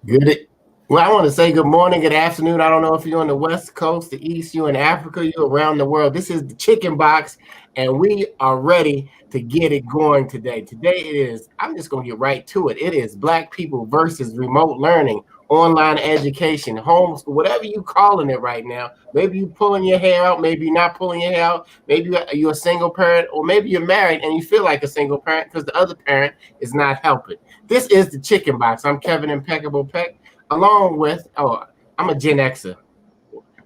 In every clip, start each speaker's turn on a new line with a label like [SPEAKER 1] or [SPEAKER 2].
[SPEAKER 1] Good. Well, I want to say good morning, good afternoon. I don't know if you're on the West Coast, the East, you in Africa, you around the world. This is the Chicken Box, and we are ready to get it going today. Today it is, I'm just going to get right to it. It is Black people versus remote learning, online education, homeschool, whatever you calling it right now. Maybe you pulling your hair out, maybe you're not pulling your hair out. Maybe you're a single parent, or maybe you're married and you feel like a single parent because the other parent is not helping. This is the Chicken Box. I'm Kevin Impeccable Peck, along with, I'm a Gen Xer.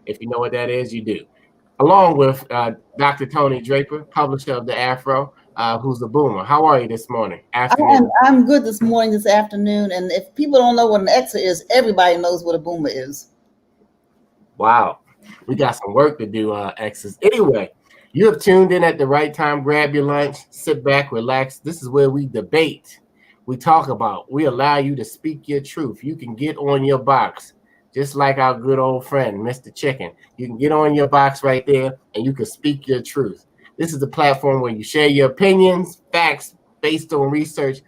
[SPEAKER 1] If you know what that is, you do. Along with Dr. Tony Draper, publisher of the Afro, who's a boomer. How are you this morning, afternoon?
[SPEAKER 2] I'm good this morning, this afternoon, and if people don't know what an Xer is, everybody knows what a boomer is.
[SPEAKER 1] Wow, we got some work to do, X's. Anyway, you have tuned in at the right time. Grab your lunch, sit back, relax. This is where we debate. We talk about, we allow you to speak your truth. You can get on your box, just like our good old friend, Mr. Chicken. You can get on your box right there and you can speak your truth. This is the platform where you share your opinions, facts based on research,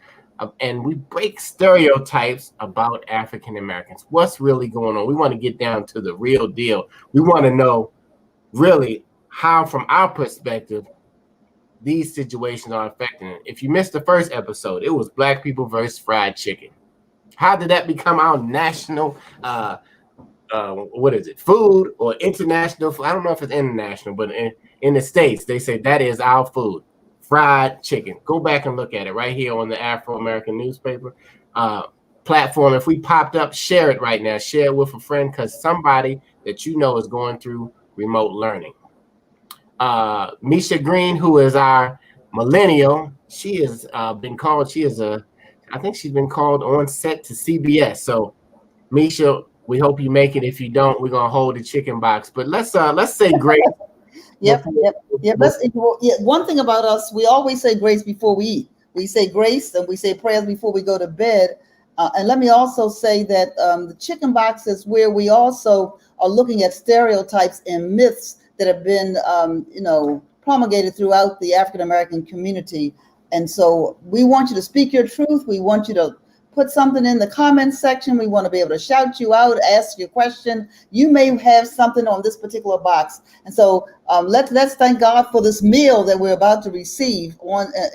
[SPEAKER 1] and we break stereotypes about African Americans. What's really going on? We want to get down to the real deal. We want to know really how, from our perspective, these situations are affecting it. If you missed the first episode, it was Black people versus fried chicken. How did that become our national what is it, food or international food? I don't know if it's international, but in the States, they say that is our food, fried chicken. Go back and look at it right here on the Afro-American newspaper platform. If we popped up, share it right now. Share it with a friend, because somebody that you know is going through remote learning. Misha Green, who is our millennial, she has been called, I think she's been called on set to CBS. So Misha, we hope you make it. If you don't, we're gonna hold the Chicken Box. But let's say grace.
[SPEAKER 2] Yep. One thing about us, we always say grace before we eat. We say grace and we say prayers before we go to bed. And let me also say that the Chicken Box is where we also are looking at stereotypes and myths that have been, promulgated throughout the African American community. And so we want you to speak your truth. We want you to put something in the comments section. We want to be able to shout you out, ask your question. You may have something on this particular box. And so let's thank God for this meal that we're about to receive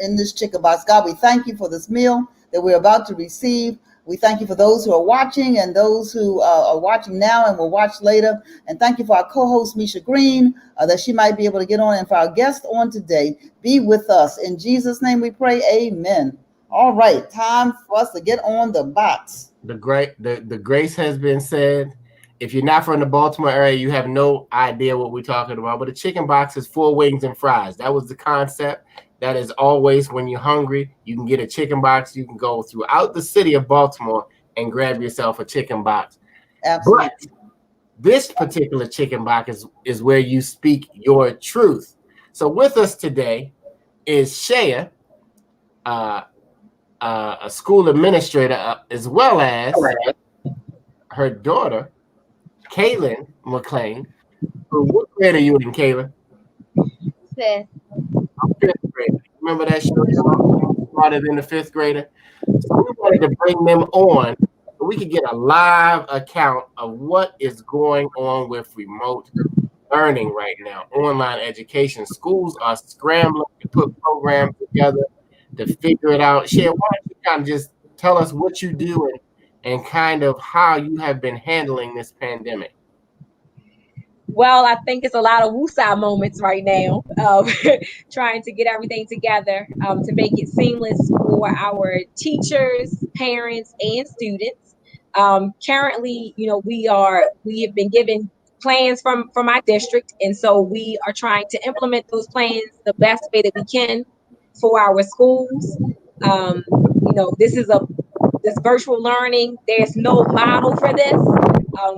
[SPEAKER 2] in this Chicken Box. God, we thank you for this meal that we're about to receive. We thank you for those who are watching and those who are watching now and will watch later. And thank you for our co-host, Misha Green, that she might be able to get on. And for our guest on today, be with us. In Jesus' name we pray, amen. All right, time for us to get on the box.
[SPEAKER 1] The grace has been said. If you're not from the Baltimore area, you have no idea what we're talking about. But the Chicken Box is 4 wings and fries. That was the concept. That is always, when you're hungry, you can get a Chicken Box. You can go throughout the city of Baltimore and grab yourself a Chicken Box.
[SPEAKER 2] Absolutely.
[SPEAKER 1] But this particular Chicken Box is where you speak your truth. So with us today is Shaya, a school administrator, as well as her daughter, Kaylin McLean. What grade are you in, Kaylin?
[SPEAKER 3] Fifth.
[SPEAKER 1] Fifth grade. Remember that show started in the fifth grader? So we wanted to bring them on so we could get a live account of what is going on with remote learning right now, online education. Schools are scrambling to put programs together to figure it out. Share, why don't you kind of just tell us what you do and kind of how you have been handling this pandemic?
[SPEAKER 3] Well, I think it's a lot of woosah moments right now, trying to get everything together to make it seamless for our teachers, parents, and students. Currently, we have been given plans from our district, and so we are trying to implement those plans the best way that we can for our schools. This virtual learning. There's no model for this.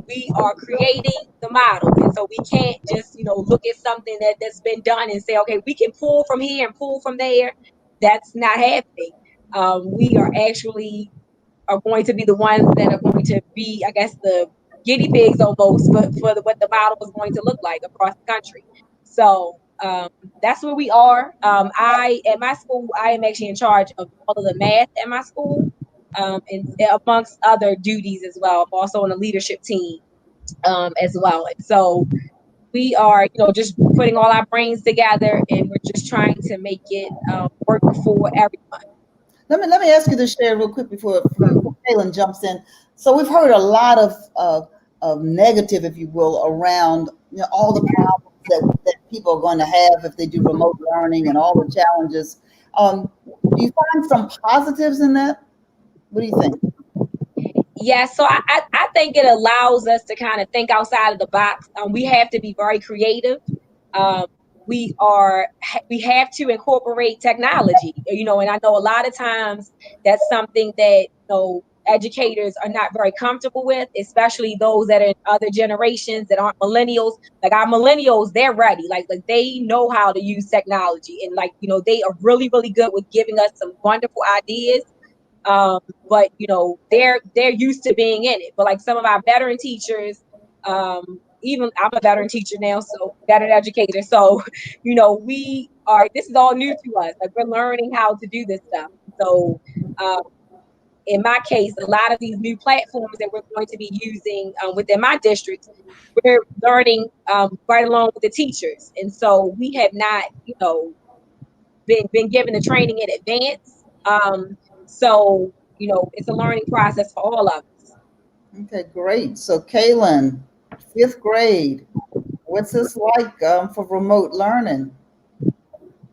[SPEAKER 3] We are creating the model, and so we can't just look at something that's been done and say, okay, we can pull from here and pull from there. That's not happening. We are going to be the ones that are going to be, I guess, the guinea pigs almost for what the model is going to look like across the country. So that's where we are. At my school, I am actually in charge of all of the math at my school. and amongst other duties as well. I'm also on a leadership team as well. And so we are, just putting all our brains together, and we're just trying to make it work for everyone.
[SPEAKER 2] Let me ask you this, Sherry, real quick before Kaylin jumps in. So we've heard a lot of negative, if you will, around all the problems that people are going to have if they do remote learning and all the challenges. Do you find some positives in that? What do you think?
[SPEAKER 3] Yeah, so I think it allows us to kind of think outside of the box. We have to be very creative. We have to incorporate technology, and I know a lot of times that's something that educators are not very comfortable with, especially those that are in other generations that aren't millennials. Like our millennials, they're ready. Like they know how to use technology, and they are really, really good with giving us some wonderful ideas. But they're used to being in it. But like some of our veteran teachers, even I'm a veteran teacher now, so veteran educator. So, this is all new to us. Like we're learning how to do this stuff. So, in my case, a lot of these new platforms that we're going to be using within my district, we're learning right along with the teachers. And so we have not, been given the training in advance. So, it's a learning process for all of us.
[SPEAKER 2] Okay, great. So Kaylin, 5th grade, what's this like for remote learning?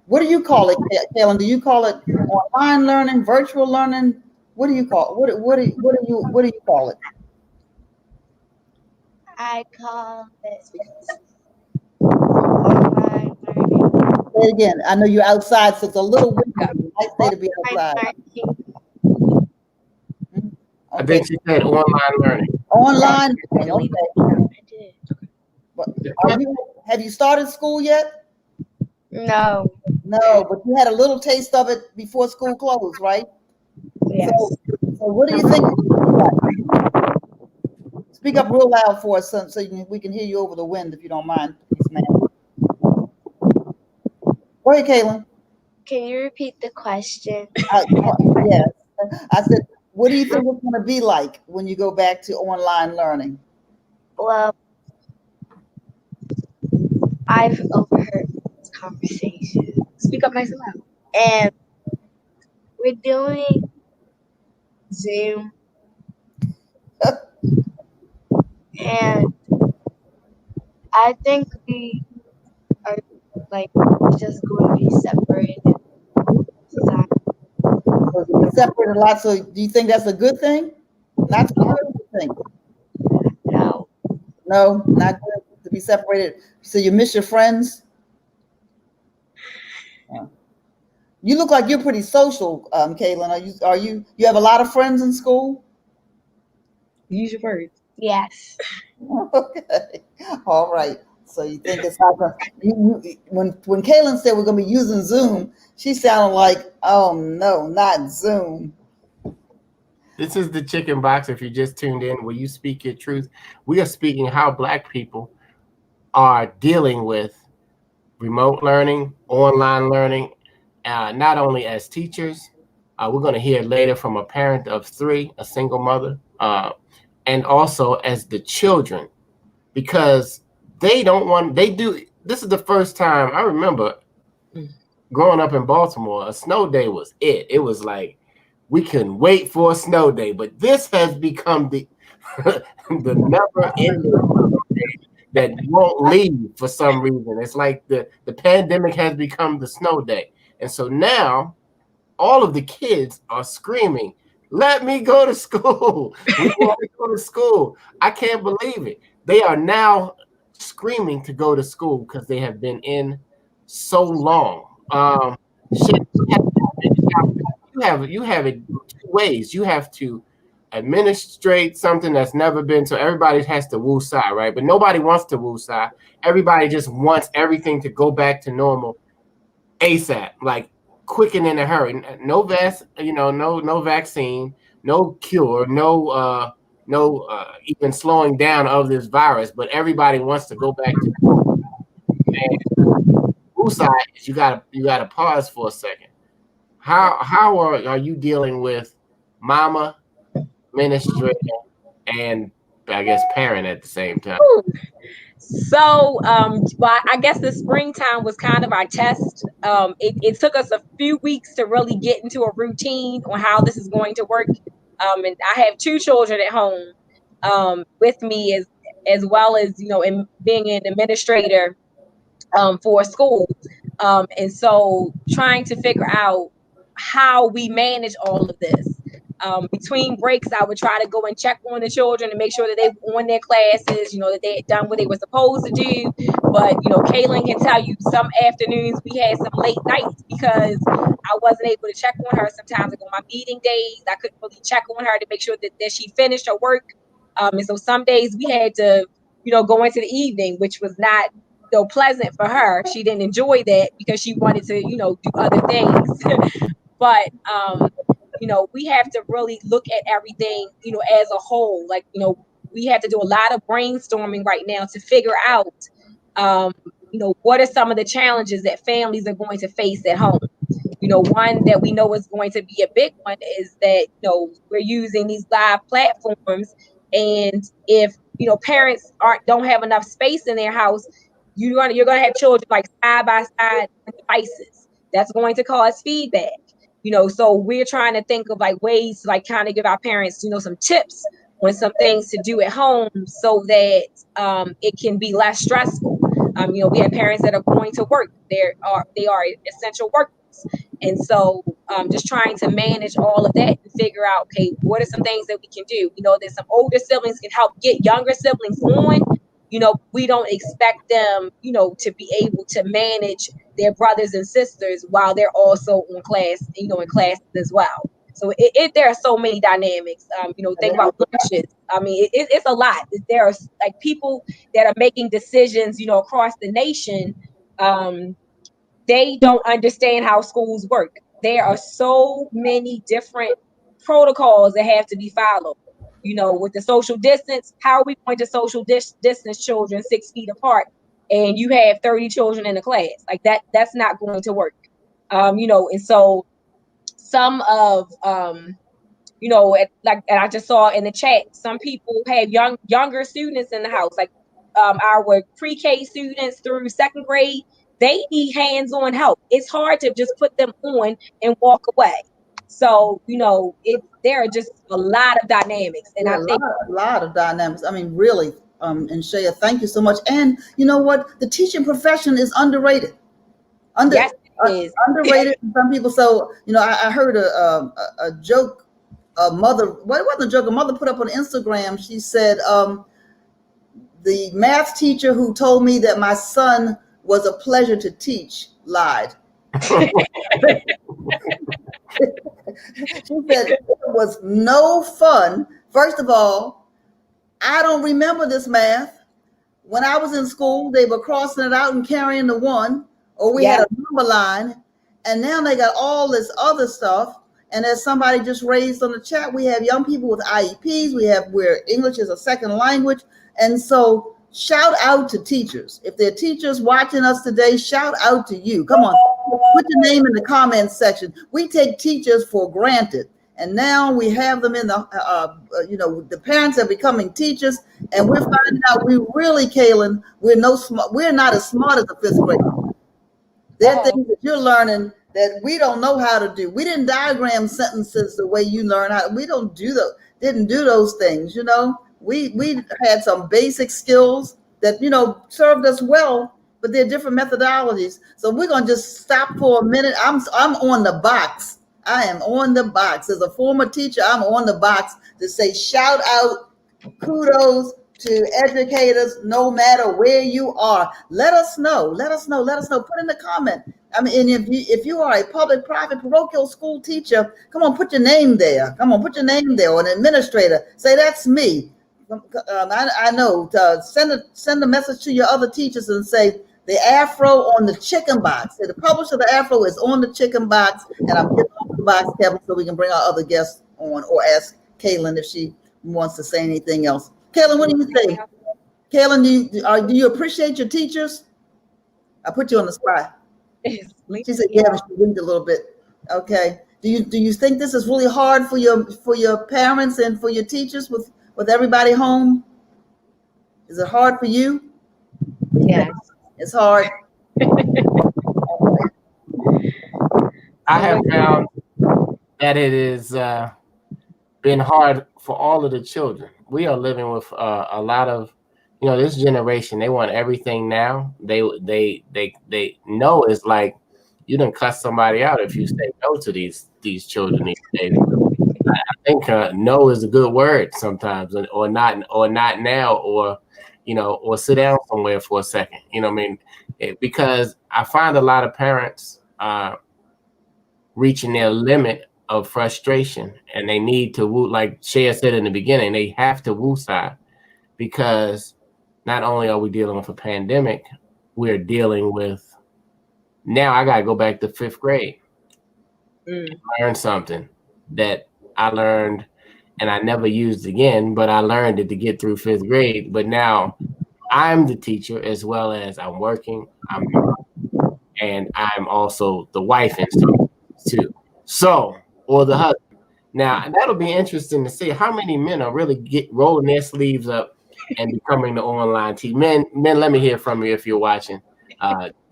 [SPEAKER 2] What do you call it, Kaylin? Do you call it online learning, virtual learning? What do you call it? What do you call it?
[SPEAKER 4] I call it online learning.
[SPEAKER 2] Say it again. I know you're outside, so it's a little windy. Nice day to be outside.
[SPEAKER 1] I think she said online learning.
[SPEAKER 2] Online learning. Okay.
[SPEAKER 4] I did.
[SPEAKER 2] But have you started school yet?
[SPEAKER 4] No.
[SPEAKER 2] No, but you had a little taste of it before school closed, right?
[SPEAKER 4] Yes.
[SPEAKER 2] So what do you think? Speak up real loud for us so we can hear you over the wind, if you don't mind, please, ma'am. Go ahead, Kaylin.
[SPEAKER 4] Can you repeat the question?
[SPEAKER 2] Yes. I said, what do you think it's going to be like when you go back to online learning?
[SPEAKER 4] Well, I've overheard this conversation.
[SPEAKER 3] Speak up nice and loud.
[SPEAKER 4] And we're doing Zoom. And I think we are just going to be separated.
[SPEAKER 2] Separated a lot. So do you think that's a good thing? Not so good, you think?
[SPEAKER 4] No.
[SPEAKER 2] No, not good to be separated. So you miss your friends? Yeah. You look like you're pretty social, Kaylin. Are you have a lot of friends in school?
[SPEAKER 3] Use your words.
[SPEAKER 4] Yes.
[SPEAKER 2] Okay. All right. So you think it's not when Kaylin said we're going to be using Zoom, she sounded like, oh no, not Zoom.
[SPEAKER 1] This is the Chicken Box. If you just tuned in, where you speak your truth. We are speaking how Black people are dealing with remote learning, online learning, not only as teachers. We're going to hear later from a parent of 3, a single mother, and also as the children, because they do. This is the first time I remember growing up in Baltimore. A snow day was it. It was like we couldn't wait for a snow day. But this has become the the never-ending that won't leave for some reason. It's like the pandemic has become the snow day. And so now all of the kids are screaming, let me go to school. We want to go to school. I can't believe it. They are now screaming to go to school because they have been in so long. You have it 2 ways. You have to administrate something that's never been, so everybody has to woosah, right? But nobody wants to woosah. Everybody just wants everything to go back to normal ASAP, like quick and in a hurry. No no vaccine, no cure, no even slowing down of this virus, but everybody wants to go back to normal. And woosah is you gotta pause for a second. How are you dealing with mama, administrator, and I guess parent at the same time?
[SPEAKER 3] So, well, I guess the springtime was kind of our test. It took us a few weeks to really get into a routine on how this is going to work. And I have two children at home, with me as well as, in being an administrator, for school. And so trying to figure out how we manage all of this. Between breaks, I would try to go and check on the children and make sure that they were on their classes, that they had done what they were supposed to do. But, Kaylin can tell you some afternoons we had some late nights because I wasn't able to check on her. Sometimes like on my meeting days, I couldn't really check on her to make sure that she finished her work. And so some days we had to, go into the evening, which was not so pleasant for her. She didn't enjoy that because she wanted to, do other things. But we have to really look at everything, as a whole. Like, we have to do a lot of brainstorming right now to figure out, what are some of the challenges that families are going to face at home. One that we know is going to be a big one is that, we're using these live platforms. And if, parents don't have enough space in their house, you're gonna have children like side by side devices. That's going to cause feedback. So we're trying to think of like ways to like kind of give our parents, some tips on some things to do at home so that it can be less stressful. We have parents that are going to work. They are essential workers. And so just trying to manage all of that and figure out, okay, what are some things that we can do? We know that some older siblings can help get younger siblings on. We don't expect them, to be able to manage their brothers and sisters while they're also on class, in classes as well. So there are so many dynamics. Think about lunches. I mean, it's a lot. There are like people that are making decisions, across the nation. They don't understand how schools work. There are so many different protocols that have to be followed. With the social distance, how are we going to social distance children 6 feet apart and you have 30 children in a class? Like that's not going to work. And so some of and I just saw in the chat, some people have younger students in the house, like our pre-K students through second grade. They need hands-on help. It's hard to just put them on and walk away. So there are just a lot of dynamics, and I think
[SPEAKER 2] a lot of dynamics. I mean, really, and Shaya, thank you so much. And you know what? The teaching profession is underrated.
[SPEAKER 3] Yes, it is.
[SPEAKER 2] Underrated. Some people. So I heard a joke. A mother. Well, it wasn't a joke. A mother put up on Instagram. She said, "The math teacher who told me that my son was a pleasure to teach lied." She said it was no fun. First of all, I don't remember this math. When I was in school, they were crossing it out and carrying the one, or we had a number line, and now they got all this other stuff. And as somebody just raised on the chat, we have young people with IEPs. We have where English is a second language. And so shout out to teachers. If there are teachers watching us today, shout out to you. Come on, put your name in the comments section. We take teachers for granted. And now we have them in the parents are becoming teachers, and we're finding out we really, Kaylin, we're not as smart as the fifth grade. There are things that you're learning that we don't know how to do. We didn't diagram sentences the way you learn how. We didn't do those things. We had some basic skills that served us well, but they're different methodologies. So we're gonna just stop for a minute. I'm on the box. I am on the box. As a former teacher, I'm on the box to say shout out, kudos to educators, no matter where you are. Let us know. Put in the comment. I mean, and if you are a public, private, parochial school teacher, come on, put your name there. Or an administrator. Say that's me. I know. Send a message to your other teachers and say the Afro on the Chicken BOXX. Say the publisher of the Afro is on the Chicken BOXX, and I'm getting off the box, Kevin, so we can bring our other guests on, or ask Kaylin if she wants to say anything else. Kaylin, what do you think? Kaylin, do you appreciate your teachers? I put you on the spot. She said, yeah, but she winked a little bit. Okay. Do you think this is really hard for your parents and for your teachers with everybody home? Is it hard for you?
[SPEAKER 4] Yes.
[SPEAKER 2] It's hard.
[SPEAKER 1] I have found that it is been hard for all of the children. We are living with a lot of, this generation. They want everything now. They know it's like you done cuss somebody out if you say no to these children these days. I think no is a good word sometimes, or not now, or sit down somewhere for a second. I mean, because I find a lot of parents reaching their limit of frustration, and they need to woo, like Shea said in the beginning, they have to woosah, because not only are we dealing with a pandemic, we're dealing with, now I got to go back to 5th grade, learn something that I learned and I never used again, but I learned it to get through 5th grade. But now I'm the teacher, as well as I'm working, and I'm also the wife and stuff too. So, or the husband. Now that'll be interesting to see how many men are really rolling their sleeves up and becoming the online team. Men, let me hear from you if you're watching.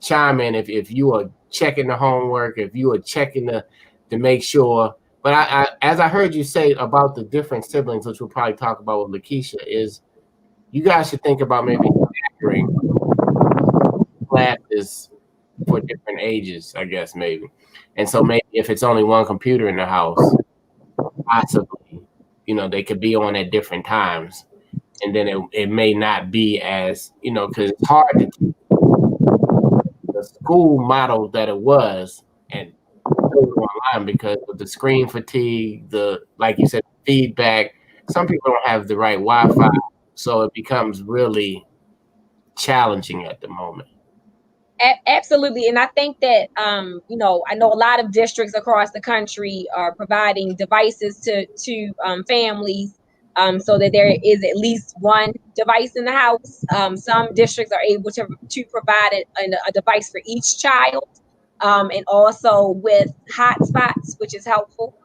[SPEAKER 1] Chime in if you are checking the homework, if you are checking to make sure. But I as I heard you say about the different siblings, which we'll probably talk about with Lakeisha, is you guys should think about maybe staggering classes for different ages, I guess, maybe. And so maybe if it's only one computer in the house, possibly, they could be on at different times. And then it may not be as, because it's hard to teach the school model that it was and go online, because of the screen fatigue, like you said, feedback. Some people don't have the right Wi-Fi, so it becomes really challenging at the moment.
[SPEAKER 3] Absolutely. And I think that, I know a lot of districts across the country are providing devices to families, so that there is at least one device in the house. Some districts are able to provide a device for each child, and also with hotspots, which is helpful,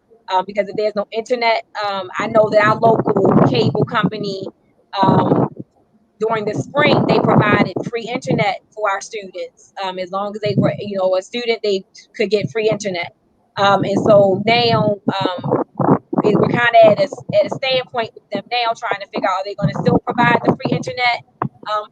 [SPEAKER 3] because if there's no internet, I know that our local cable company, during the spring, they provided free internet for our students. As long as they were, a student, they could get free internet. And so now, we're kind of at a standpoint with them now, trying to figure out, are they going to still provide the free internet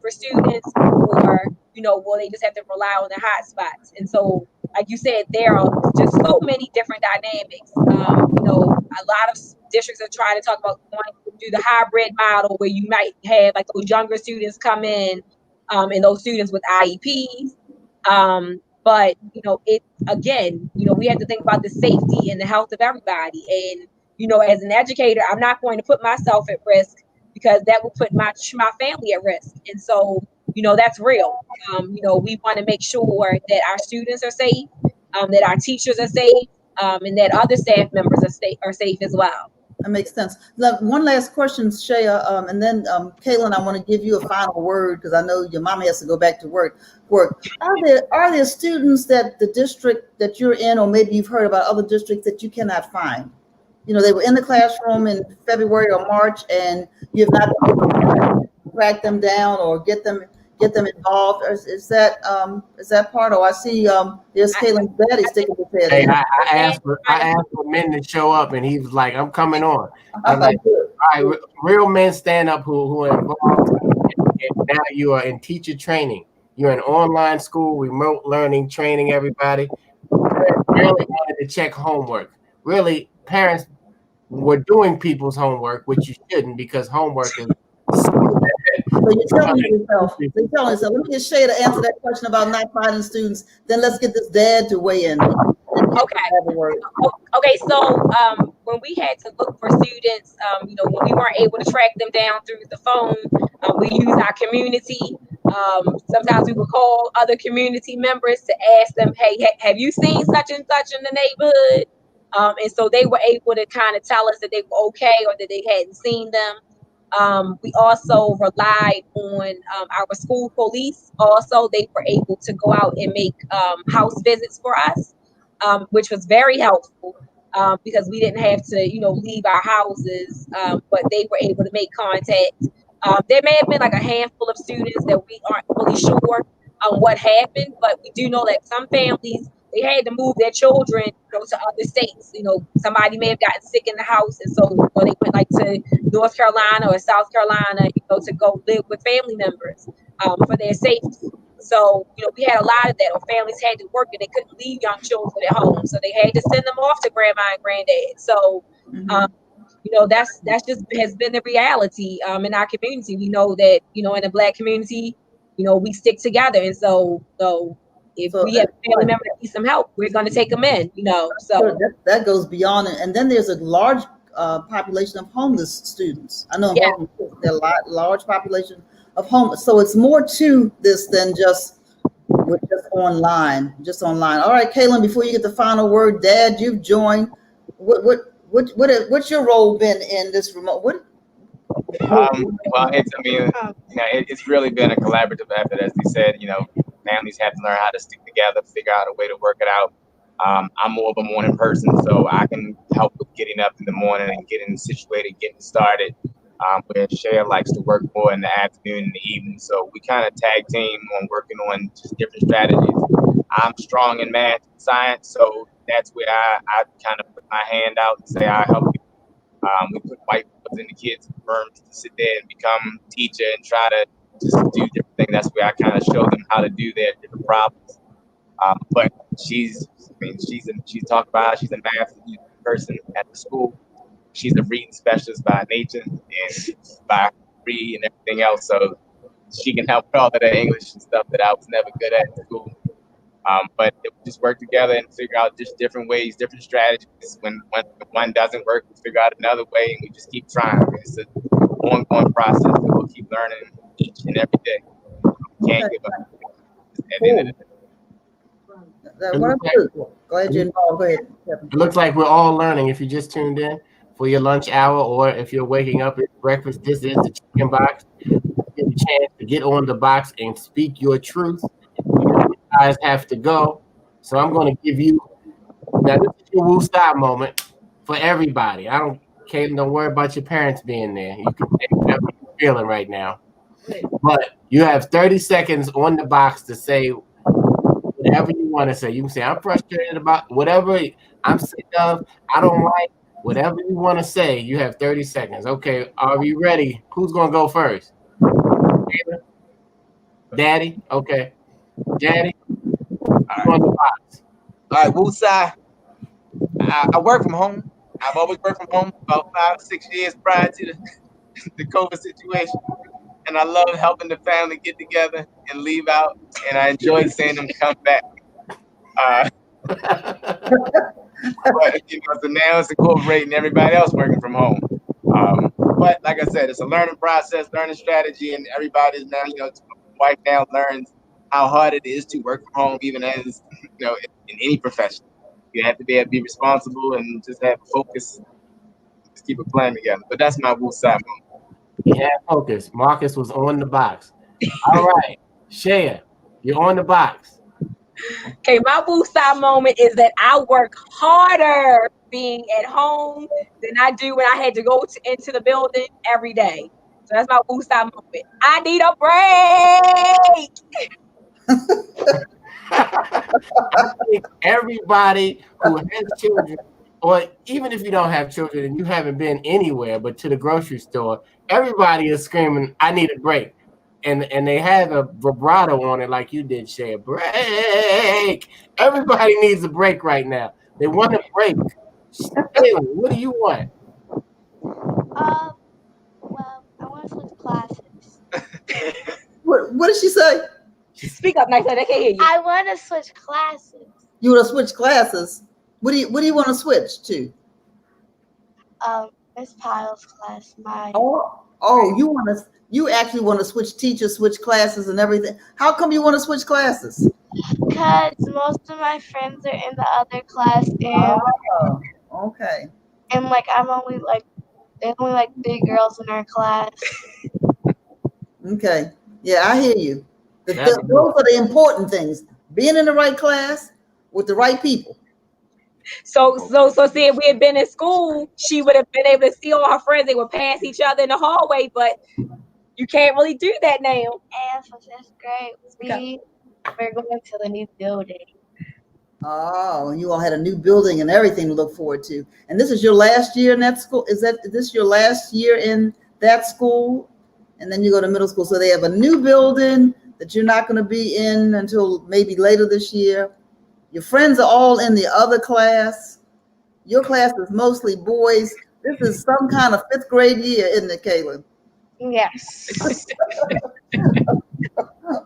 [SPEAKER 3] for students, or will they just have to rely on the hotspots? And so, like you said, there are just so many different dynamics. A lot of districts are trying to talk about wanting to do the hybrid model, where you might have like those younger students come in, and those students with IEPs. But it again, we have to think about the safety and the health of everybody. And as an educator, I'm not going to put myself at risk, because that will put my family at risk. And so, that's real. We want to make sure that our students are safe, that our teachers are safe, and that other staff members are safe as well.
[SPEAKER 2] That makes sense. Look, one last question, Shea, and then Kaylin, I want to give you a final word, because I know your mom has to go back to work. Are there students that the district that you're in, or maybe you've heard about other districts, that you cannot find? They were in the classroom in February or March, and you have not been able to track them down or get them involved. Is that part? Or I see there's Kaylin Betty sticking his head in.
[SPEAKER 1] I asked for men to show up, and he was like, "I'm coming on." I'm like, "All right, real men stand up who are involved." And now you are in teacher training. You're in online school, remote learning, training everybody. Really wanted to check homework. Really, parents were doing people's homework, which you shouldn't, because homework is.
[SPEAKER 2] So you're telling yourself. Let me get Shay to answer that question about not finding students. Then let's get this dad to weigh in.
[SPEAKER 3] Okay. So when we had to look for students, when we weren't able to track them down through the phone, we used our community. Sometimes we would call other community members to ask them, "Hey, have you seen such and such in the neighborhood?" And so they were able to kind of tell us that they were okay, or that they hadn't seen them. We also relied on our school police. Also, they were able to go out and make house visits for us, which was very helpful. because we didn't have to, leave our houses, but they were able to make contact. There may have been like a handful of students that we aren't really sure what happened, but we do know that some families, they had to move their children, to other states. Somebody may have gotten sick in the house, and so they went like to North Carolina or South Carolina, to go live with family members for their safety. So, we had a lot of that, or families had to work and they couldn't leave young children at home, so they had to send them off to grandma and granddad. So, that's just has been the reality in our community. We know that, in the Black community, we stick together, and so if we have a family member that needs some help, we're going to take them in. So
[SPEAKER 2] that goes beyond it. And then there's a large population of homeless students. I know in Baltimore, there are a large population of homeless. So it's more to this than just online. All right, Kaylin, before you get the final word, Dad, you've joined. What's your role been in this remote?
[SPEAKER 5] Well, it's really been a collaborative effort, as they said. Families have to learn how to stick together, figure out a way to work it out. I'm more of a morning person, so I can help with getting up in the morning and getting situated, getting started. Where Shea likes to work more in the afternoon and the evening. So we kind of tag team on working on just different strategies. I'm strong in math and science, so that's where I kind of put my hand out and say, I'll help you. We put whiteboards in the kids' rooms to sit there and become teacher and try to just do different things. That's where I kind of show them how to do their different problems. But she's talked about how she's a math person at the school. She's a reading specialist by nature and by read and everything else. So she can help with all of that English and stuff that I was never good at in school. But we just work together and figure out just different ways, different strategies. When one doesn't work, we figure out another way, and we just keep trying. It's an ongoing process that we'll keep learning each and every day. We can't give up at the end of the day.
[SPEAKER 2] Go ahead, Jen. Go ahead.
[SPEAKER 1] It looks like we're all learning. If you just tuned in for your lunch hour, or if you're waking up at breakfast, this is the Chicken Box. You get a chance to get on the box and speak your truth. You guys have to go, so I'm going to give you now. This is your Woo Stop moment for everybody. Kaylin, don't worry about your parents being there. You can take whatever you're feeling right now, but you have 30 seconds on the box to say whatever you want to say. You can say, I'm frustrated about whatever I'm sick of, I don't like, whatever you want to say. You have 30 seconds. Okay, are we ready? Who's going to go first? Daddy? Okay. Daddy? On the box.
[SPEAKER 5] All right, Woosai. I work from home. I've always worked from home about 5-6 years prior to the COVID situation. And I love helping the family get together and leave out. And I enjoy seeing them come back. But so now it's incorporating everybody else working from home. But like I said, it's a learning process, learning strategy, and everybody's now, my wife now learns how hard it is to work from home, even as, in any profession. You have to be able to be responsible and just have focus, just keep a plan together. But that's my Woo Side moment.
[SPEAKER 1] Yeah, focus. Marcus was on the box. All right, Shea, you're on the box.
[SPEAKER 3] Okay, my Woo Side moment is that I work harder being at home than I do when I had to go into the building every day. So that's my Woo Side moment. I need a break.
[SPEAKER 1] I think everybody who has children, or even if you don't have children and you haven't been anywhere but to the grocery store, everybody is screaming, I need a break. And they have a vibrato on it like you did, Shea. Break. Everybody needs a break right now. They want a break. Taylor, what do you want?
[SPEAKER 4] Well, I want to switch classes.
[SPEAKER 2] What did she say?
[SPEAKER 3] Speak up, nice. I can't hear you.
[SPEAKER 4] I want to switch classes.
[SPEAKER 2] You want to switch classes? What do you want to switch to?
[SPEAKER 4] Miss Pyle's class.
[SPEAKER 2] You actually want to switch teachers, switch classes, and everything. How come you want to switch classes?
[SPEAKER 4] Because most of my friends are in the other class, and
[SPEAKER 2] okay.
[SPEAKER 4] And I'm only there's only 3 girls in our class.
[SPEAKER 2] Okay. Yeah, I hear you. Those are the important things. Being in the right class with the right people.
[SPEAKER 3] So see, if we had been in school, she would have been able to see all her friends. They would pass each other in the hallway, but you can't really do that now.
[SPEAKER 4] And for 5th grade, we're going to the new building.
[SPEAKER 2] Oh, and you all had a new building and everything to look forward to. And this is your last year in that school? Is this your last year in that school? And then you go to middle school. So they have a new building that you're not going to be in until maybe later this year. Your friends are all in the other class. Your class is mostly boys. This is some kind of 5th grade year, isn't it, Kaylin?
[SPEAKER 4] Yes.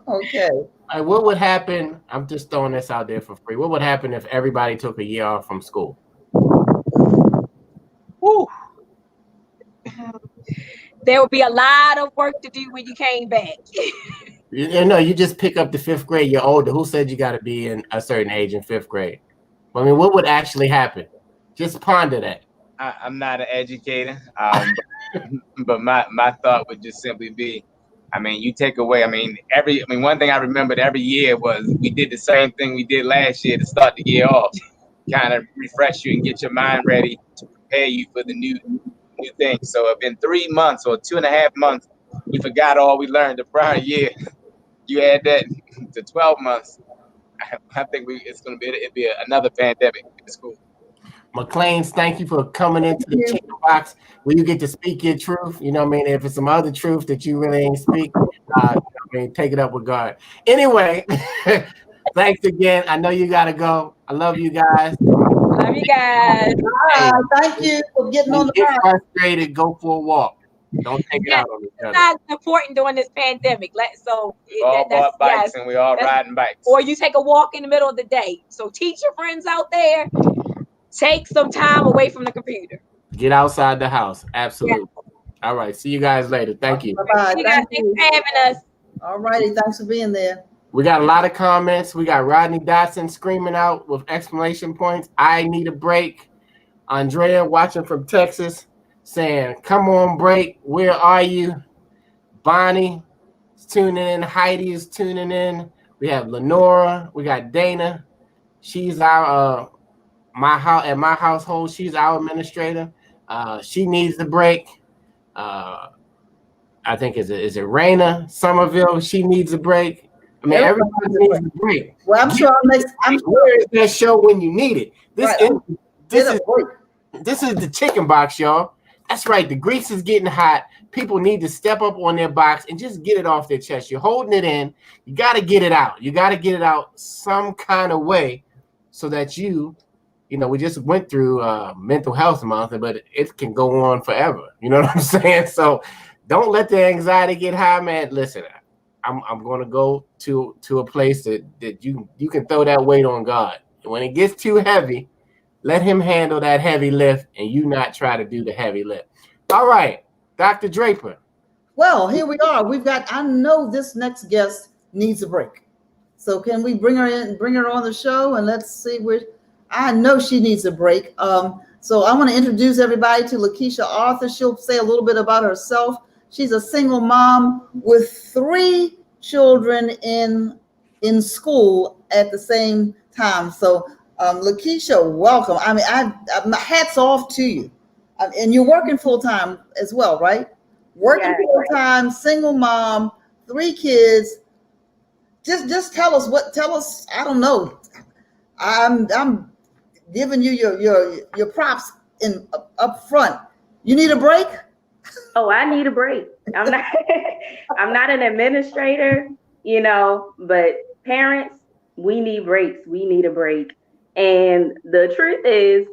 [SPEAKER 2] Okay.
[SPEAKER 1] What would happen? I'm just throwing this out there for free. What would happen if everybody took a year off from school?
[SPEAKER 3] Woo. There would be a lot of work to do when you came back.
[SPEAKER 1] You just pick up the 5th grade. You're older. Who said you got to be in a certain age in 5th grade? I mean, what would actually happen? Just ponder that.
[SPEAKER 5] I'm not an educator, but my thought would just simply be, I mean, you take away, one thing I remembered every year was we did the same thing we did last year to start the year off, kind of refresh you and get your mind ready to prepare you for the new thing. So if in 3 months or 2.5 months, we forgot all we learned the prior year, you add that to 12 months, I think it'll be another pandemic in school.
[SPEAKER 1] McLean's, thank you for coming into the Chicken Box where you get to speak your truth. You know what I mean? If it's some other truth that you really ain't speak, take it up with God. Anyway, thanks again. I know you got to go. I love you guys.
[SPEAKER 3] Love you guys.
[SPEAKER 2] Thank you for getting on the
[SPEAKER 1] Get frustrated, go for a walk. Don't take it out on each other.
[SPEAKER 3] That's important during this pandemic.
[SPEAKER 5] We all bought bikes and we all riding bikes.
[SPEAKER 3] Or you take a walk in the middle of the day. So teach your friends out there, take some time away from the computer.
[SPEAKER 1] Get outside the house. Absolutely. Yeah. All right. See you guys later. Thank you.
[SPEAKER 2] Bye-bye.
[SPEAKER 3] Thanks for having us.
[SPEAKER 2] All righty. Thanks for being there.
[SPEAKER 1] We got a lot of comments. We got Rodney Dotson screaming out with exclamation points. I need a break. Andrea watching from Texas saying, come on, break. Where are you? Bonnie is tuning in. Heidi is tuning in. We have Lenora. We got Dana. She's our at my household. She's our administrator. She needs the break. I think is it Raina Somerville? She needs a break. I mean, everybody needs a break.
[SPEAKER 2] Well, I'm sure
[SPEAKER 1] where is that show when you need it? This is the Chicken Box, y'all. That's right. The grease is getting hot. People need to step up on their box and just get it off their chest. You're holding it in. You got to get it out. You got to get it out some kind of way so that we just went through mental health month, but it can go on forever. You know what I'm saying? So don't let the anxiety get high, man. Listen, I'm going to go to a place that you can throw that weight on God. When it gets too heavy, let him handle that heavy lift and you not try to do the heavy lift. All right, Dr. Draper.
[SPEAKER 2] Well, here we are. I know this next guest needs a break. So can we bring her on the show and let's see I know she needs a break. So I want to introduce everybody to Lakeisha Arthur. She'll say a little bit about herself. She's a single mom with 3 children in school at the same time. So Lakeisha, welcome. I mean, my hats off to you. And you're working full time as well, right? Working full time, single mom, 3 kids. Just tell us. I don't know. I'm giving you your props up front. You need a break?
[SPEAKER 6] Oh, I need a break. I'm not an administrator, but parents, we need breaks. We need a break. And the truth is,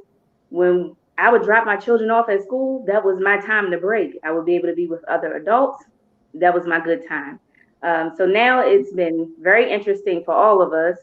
[SPEAKER 6] when I would drop my children off at school, that was my time to break. I would be able to be with other adults. That was my good time. So now it's been very interesting for all of us.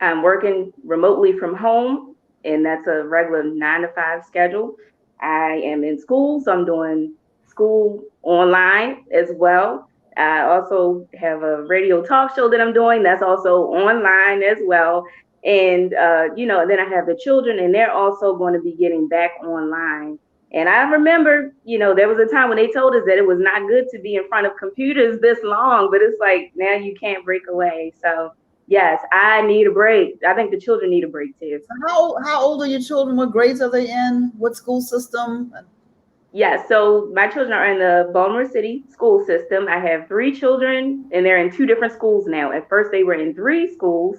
[SPEAKER 6] I'm working remotely from home, and that's a regular 9 to 5 schedule. I am in school, so I'm doing school online as well. I also have a radio talk show that I'm doing that's also online as well. And, then I have the children, and they're also going to be getting back online. And I remember, there was a time when they told us that it was not good to be in front of computers this long, but it's like now you can't break away. So Yes, I need a break. I think the children need a break too.
[SPEAKER 2] How old are your children? What grades are they in? What school system?
[SPEAKER 6] Yeah, so my children are in the Baltimore City school system. I have 3 children, and they're in 2 different schools now. At first, they were in 3 schools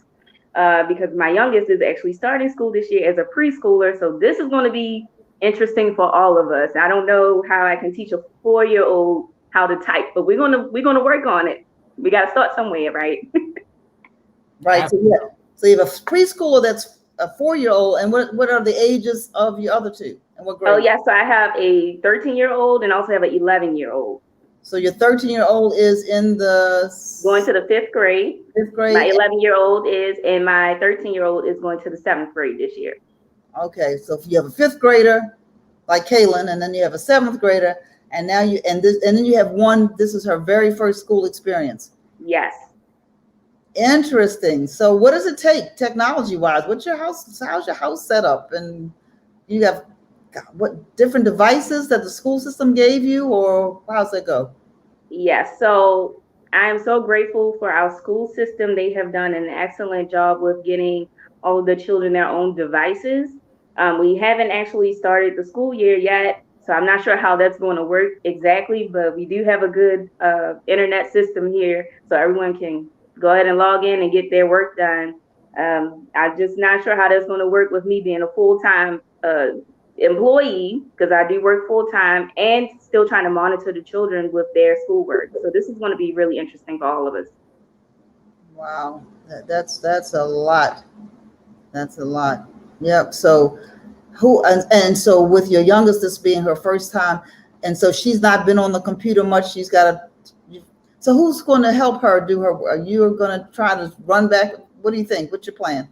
[SPEAKER 6] because my youngest is actually starting school this year as a preschooler. So this is going to be interesting for all of us. I don't know how I can teach a 4-year-old how to type, but we're gonna work on it. We got to start somewhere, right?
[SPEAKER 2] Right. So you have a preschooler that's a 4-year-old, and what are the ages of your other two, and what grade?
[SPEAKER 6] Oh yeah, so I have a 13-year-old and also have an 11-year-old.
[SPEAKER 2] So your 13-year-old is in the
[SPEAKER 6] Going to the 5th grade.
[SPEAKER 2] 5th grade.
[SPEAKER 6] My 11-year-old is, and my 13-year-old is going to the 7th grade this year.
[SPEAKER 2] Okay, so if you have a 5th grader like Kaylin, and then you have a 7th grader, and now and then you have one. This is her very first school experience.
[SPEAKER 6] Yes.
[SPEAKER 2] Interesting. So what does it take technology-wise? How's your house set up? And you have what different devices that the school system gave you, or how's that go?
[SPEAKER 6] Yes. So I am so grateful for our school system. They have done an excellent job with getting all of the children their own devices. We haven't actually started the school year yet, so I'm not sure how that's going to work exactly, but we do have a good internet system here, so everyone can go ahead and log in and get their work done. I'm just not sure how that's going to work with me being a full-time employee, because I do work full-time and still trying to monitor the children with their schoolwork. So this is going to be really interesting for all of us.
[SPEAKER 2] Wow, that's a lot. That's a lot. Yep. So and so with your youngest, this being her first time, and so she's not been on the computer much. She's got to. So who's going to help her do her? Are you going to try to run back? What do you think? What's your plan?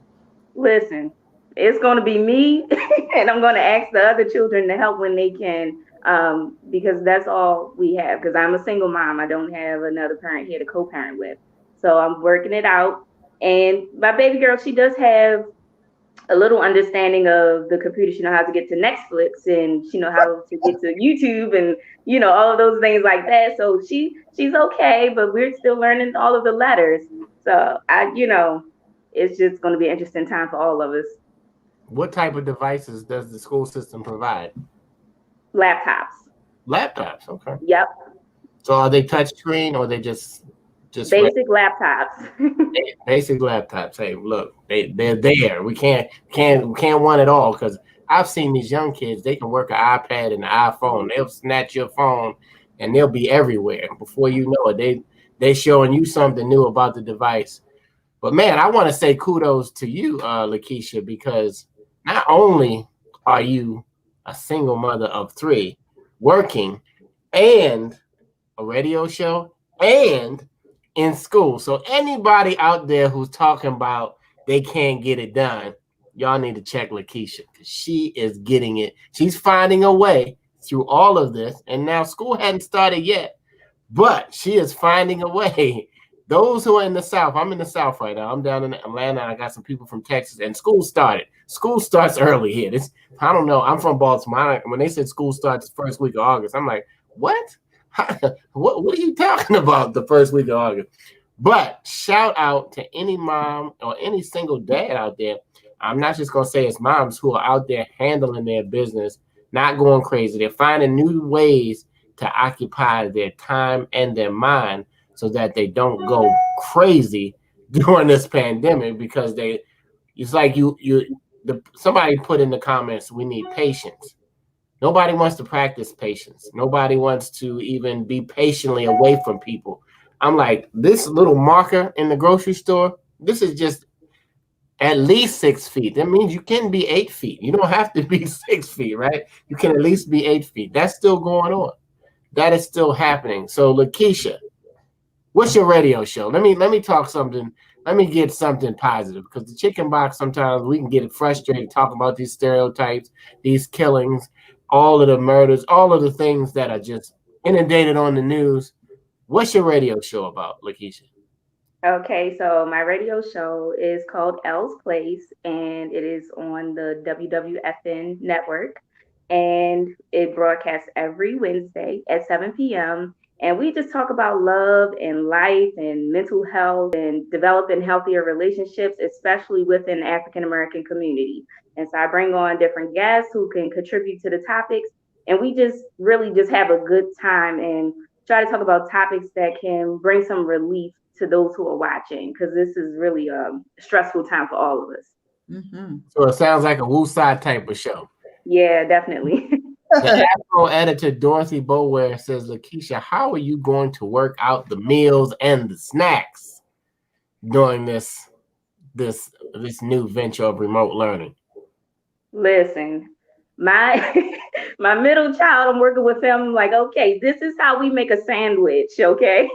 [SPEAKER 6] Listen, it's going to be me, and I'm going to ask the other children to help when they can, because that's all we have. Because I'm a single mom, I don't have another parent here to co-parent with, so I'm working it out. And my baby girl, she does have a little understanding of the computer. She knows how to get to Netflix, and she knows how to get to YouTube, and all of those things like that. So she's okay, but we're still learning all of the letters. So it's just going to be an interesting time for all of us.
[SPEAKER 1] What type of devices does the school system provide?
[SPEAKER 6] Laptops.
[SPEAKER 1] Laptops, okay.
[SPEAKER 6] Yep.
[SPEAKER 1] So are they touchscreen, or they just
[SPEAKER 6] basic laptops?
[SPEAKER 1] Basic laptops. Hey, look, they're there. We can't want it all, because I've seen these young kids. They can work an iPad and an iPhone. They'll snatch your phone, and they'll be everywhere. Before you know it, they showing you something new about the device. But man, I want to say kudos to you, Lakeisha, because not only are you a single mother of 3 working and a radio show and in school. So anybody out there who's talking about they can't get it done, y'all need to check Lakeisha, because she is getting it. She's finding a way through all of this. And now school hadn't started yet, but she is finding a way. Those who are in the South, I'm in the South right now. I'm down in Atlanta. I got some people from Texas, and school started. School starts early here. I don't know. I'm from Baltimore. When they said school starts the first week of August, I'm like, what? What are you talking about, the first week of August? But shout out to any mom or any single dad out there. I'm not just going to say it's moms who are out there handling their business, not going crazy. They're finding new ways to occupy their time and their mind so that they don't go crazy during this pandemic, because it's like somebody put in the comments, we need patience. Nobody wants to practice patience. Nobody wants to even be patiently away from people. I'm like, this little marker in the grocery store, this is just at least 6 feet. That means you can be 8 feet. You don't have to be 6 feet, right? You can at least be 8 feet. That's still going on. That is still happening. So Lakeisha, what's your radio show? Let me talk something. Let me get something positive, because the Chicken BOXX, sometimes we can get frustrated talking about these stereotypes, these killings, all of the murders, all of the things that are just inundated on the news. What's your radio show about, Lakeisha?
[SPEAKER 6] Okay, so my radio show is called L's Place, and it is on the WWFN network, and it broadcasts every Wednesday at 7 p.m. And we just talk about love and life and mental health and developing healthier relationships, especially within the African American community. And so I bring on different guests who can contribute to the topics. And we just really just have a good time and try to talk about topics that can bring some relief to those who are watching, because this is really a stressful time for all of us.
[SPEAKER 2] Mm-hmm.
[SPEAKER 1] So it sounds like a woosah type of show.
[SPEAKER 6] Yeah, definitely.
[SPEAKER 1] The Afro editor Dorothy Bower says, Lakeisha, how are you going to work out the meals and the snacks during this new venture of remote learning?
[SPEAKER 6] Listen, my my middle child, I'm working with him like, okay, this is how we make a sandwich, okay?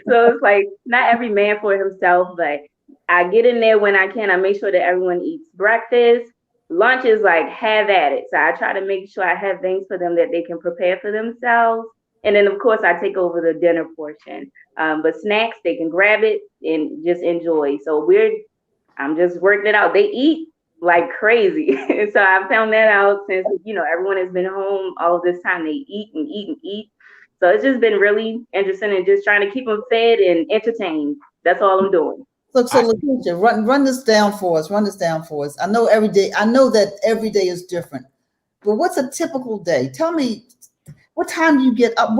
[SPEAKER 6] So it's like not every man for himself, but I get in there when I can. I make sure that everyone eats breakfast. Lunch is like have at it. So I try to make sure I have things for them that they can prepare for themselves. And then of course I take over the dinner portion. But snacks, they can grab it and just enjoy. So I'm just working it out. They eat like crazy. And so I found that out since, everyone has been home all this time. They eat and eat and eat. So it's just been really interesting and just trying to keep them fed and entertained. That's all I'm doing.
[SPEAKER 2] So Lakeisha, run this down for us. Run this down for us. I know that every day is different, but what's a typical day? Tell me, what time do you get up?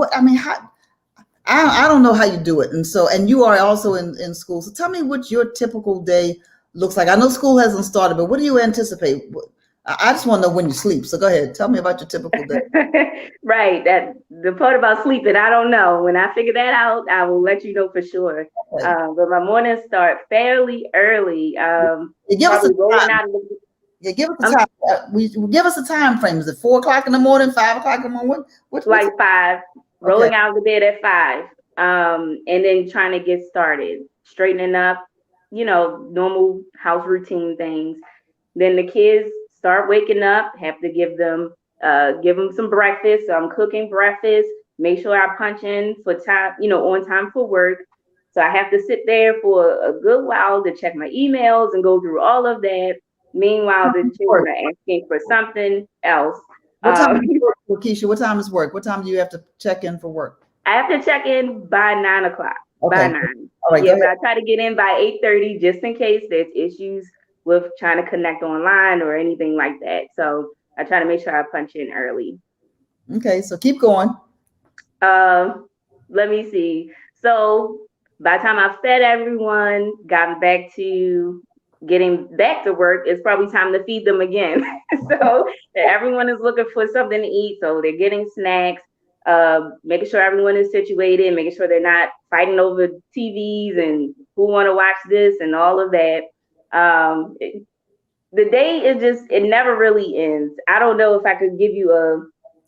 [SPEAKER 2] I don't know how you do it. And you are also in school. So tell me what your typical day looks like. I know school hasn't started, but what do you anticipate? I just want to know when you sleep. So go ahead. Tell me about your typical day.
[SPEAKER 6] Right. That the part about sleeping, I don't know. When I figure that out, I will let you know for sure.
[SPEAKER 2] Okay.
[SPEAKER 6] But my mornings start fairly early.
[SPEAKER 2] Give us a
[SPEAKER 6] rolling
[SPEAKER 2] time.
[SPEAKER 6] out of
[SPEAKER 2] Yeah, give us a time. Give us a time frame. Is it 4 o'clock in the morning, 5 o'clock in the morning?
[SPEAKER 6] Like 5, rolling out of the bed at 5, and then trying to get started, straightening up, normal house routine things. Then the kids start waking up, have to give them some breakfast. So I'm cooking breakfast, make sure I punch in for time, on time for work. So I have to sit there for a good while to check my emails and go through all of that. Meanwhile, the children are asking for something else.
[SPEAKER 2] What time is work, Lakeisha? What time is work? What time do you have to check in for work?
[SPEAKER 6] I have to check in by 9 o'clock.
[SPEAKER 2] Okay.
[SPEAKER 6] By 9.
[SPEAKER 2] All right,
[SPEAKER 6] but I try to get in by 8:30 just in case there's issues with trying to connect online or anything like that. So I try to make sure I punch in early.
[SPEAKER 2] Okay, so keep going.
[SPEAKER 6] Let me see. So by the time I fed everyone, gotten back to getting back to work, it's probably time to feed them again. So everyone is looking for something to eat. So they're getting snacks, making sure everyone is situated, making sure they're not fighting over TVs and who want to watch this and all of that. The day is just, it never really ends. I don't know if I could give you a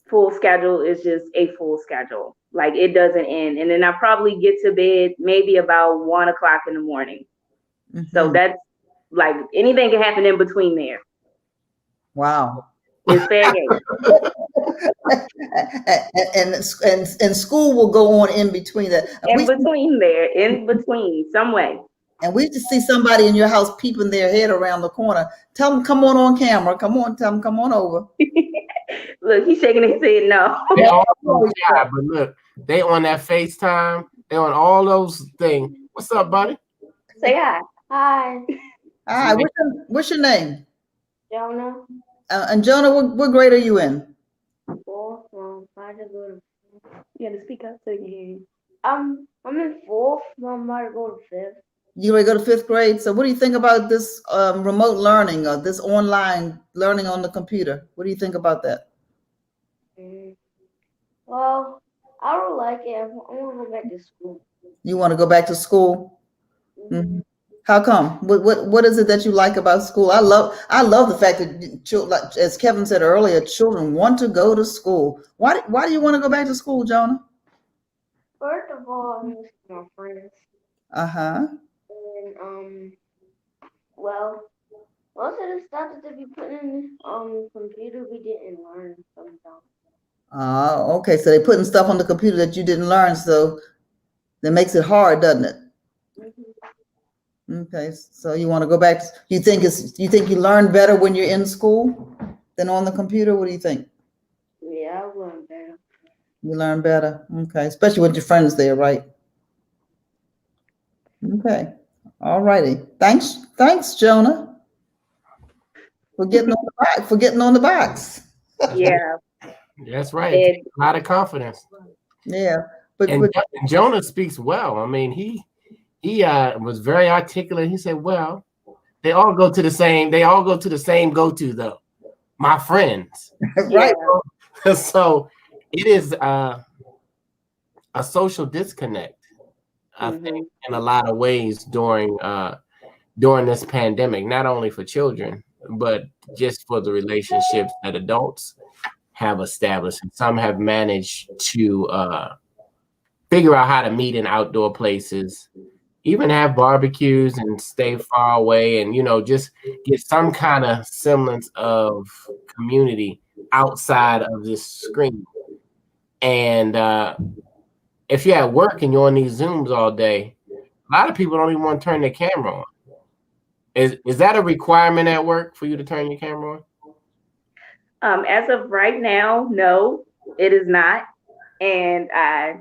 [SPEAKER 6] full schedule. It's just a full schedule. Like it doesn't end. And then I probably get to bed maybe about 1 o'clock in the morning. Mm-hmm. So that's like anything can happen in between there.
[SPEAKER 2] Wow.
[SPEAKER 6] It's fair game.
[SPEAKER 2] and school will go on in between that.
[SPEAKER 6] In between, some way.
[SPEAKER 2] And we just see somebody in your house peeping their head around the corner. Tell them, come on camera. Tell them, come on over.
[SPEAKER 6] Look, he's shaking his head no.
[SPEAKER 1] They all shy, but look, they on that FaceTime. They on all those things. What's up, buddy?
[SPEAKER 6] Say hi.
[SPEAKER 4] Hi.
[SPEAKER 2] Hi. What's your name?
[SPEAKER 4] Jonah.
[SPEAKER 2] And Jonah, what grade are you in?
[SPEAKER 4] 4th. I just go to.
[SPEAKER 6] You got to speak up so you can hear you.
[SPEAKER 4] I'm in 4th. I'm about to go to 5th.
[SPEAKER 2] You ready to go to 5th grade? So what do you think about this remote learning or this online learning on the computer? What do you think about that?
[SPEAKER 4] Well, I don't like it. I want to go back to school.
[SPEAKER 2] You want to go back to school? Mm-hmm. How come? What is it that you like about school? I love the fact that children, like, as Kevin said earlier, children want to go to school. Why do you want to go back to school, Jonah?
[SPEAKER 4] First of all, I miss my friends. And well, most of the stuff that they be putting on the computer, we didn't learn sometimes.
[SPEAKER 2] Okay. So they're putting stuff on the computer that you didn't learn, so that makes it hard, doesn't it? Mm-hmm. Okay. So you want to go back? You think you learn better when you're in school than on the computer? What do you think?
[SPEAKER 4] Yeah, I learn better.
[SPEAKER 2] You learn better. Okay. Especially with your friends there, right? Okay. All righty. Thanks, Jonah, for getting on the box.
[SPEAKER 6] Yeah.
[SPEAKER 1] That's right. It
[SPEAKER 6] And
[SPEAKER 1] takes a lot of confidence.
[SPEAKER 2] Yeah. But
[SPEAKER 1] And Jonah speaks well. I mean, he was very articulate. He said, "Well, they all go to the same go-to though. My friends."
[SPEAKER 2] right.
[SPEAKER 1] So it is a social disconnect, I think, in a lot of ways during this pandemic, not only for children, but just for the relationships that adults have established. And some have managed to figure out how to meet in outdoor places, even have barbecues and stay far away, and just get some kind of semblance of community outside of this screen. And if you're at work and you're on these Zooms all day, a lot of people don't even want to turn their camera on. Is that a requirement at work for you to turn your camera
[SPEAKER 6] on? As of right now, no, it is not. And I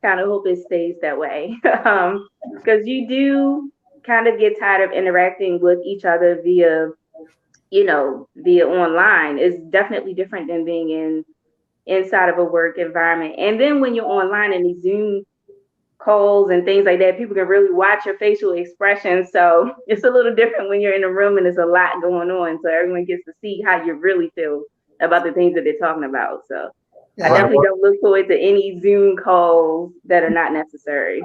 [SPEAKER 6] kind of hope it stays that way. Because you do kind of get tired of interacting with each other via online. It's definitely different than being inside of a work environment. And then when you're online in these Zoom calls and things like that, people can really watch your facial expressions. So it's a little different when you're in a room and there's a lot going on. So everyone gets to see how you really feel about the things that they're talking about. So I definitely don't look forward to any Zoom calls that are not necessary.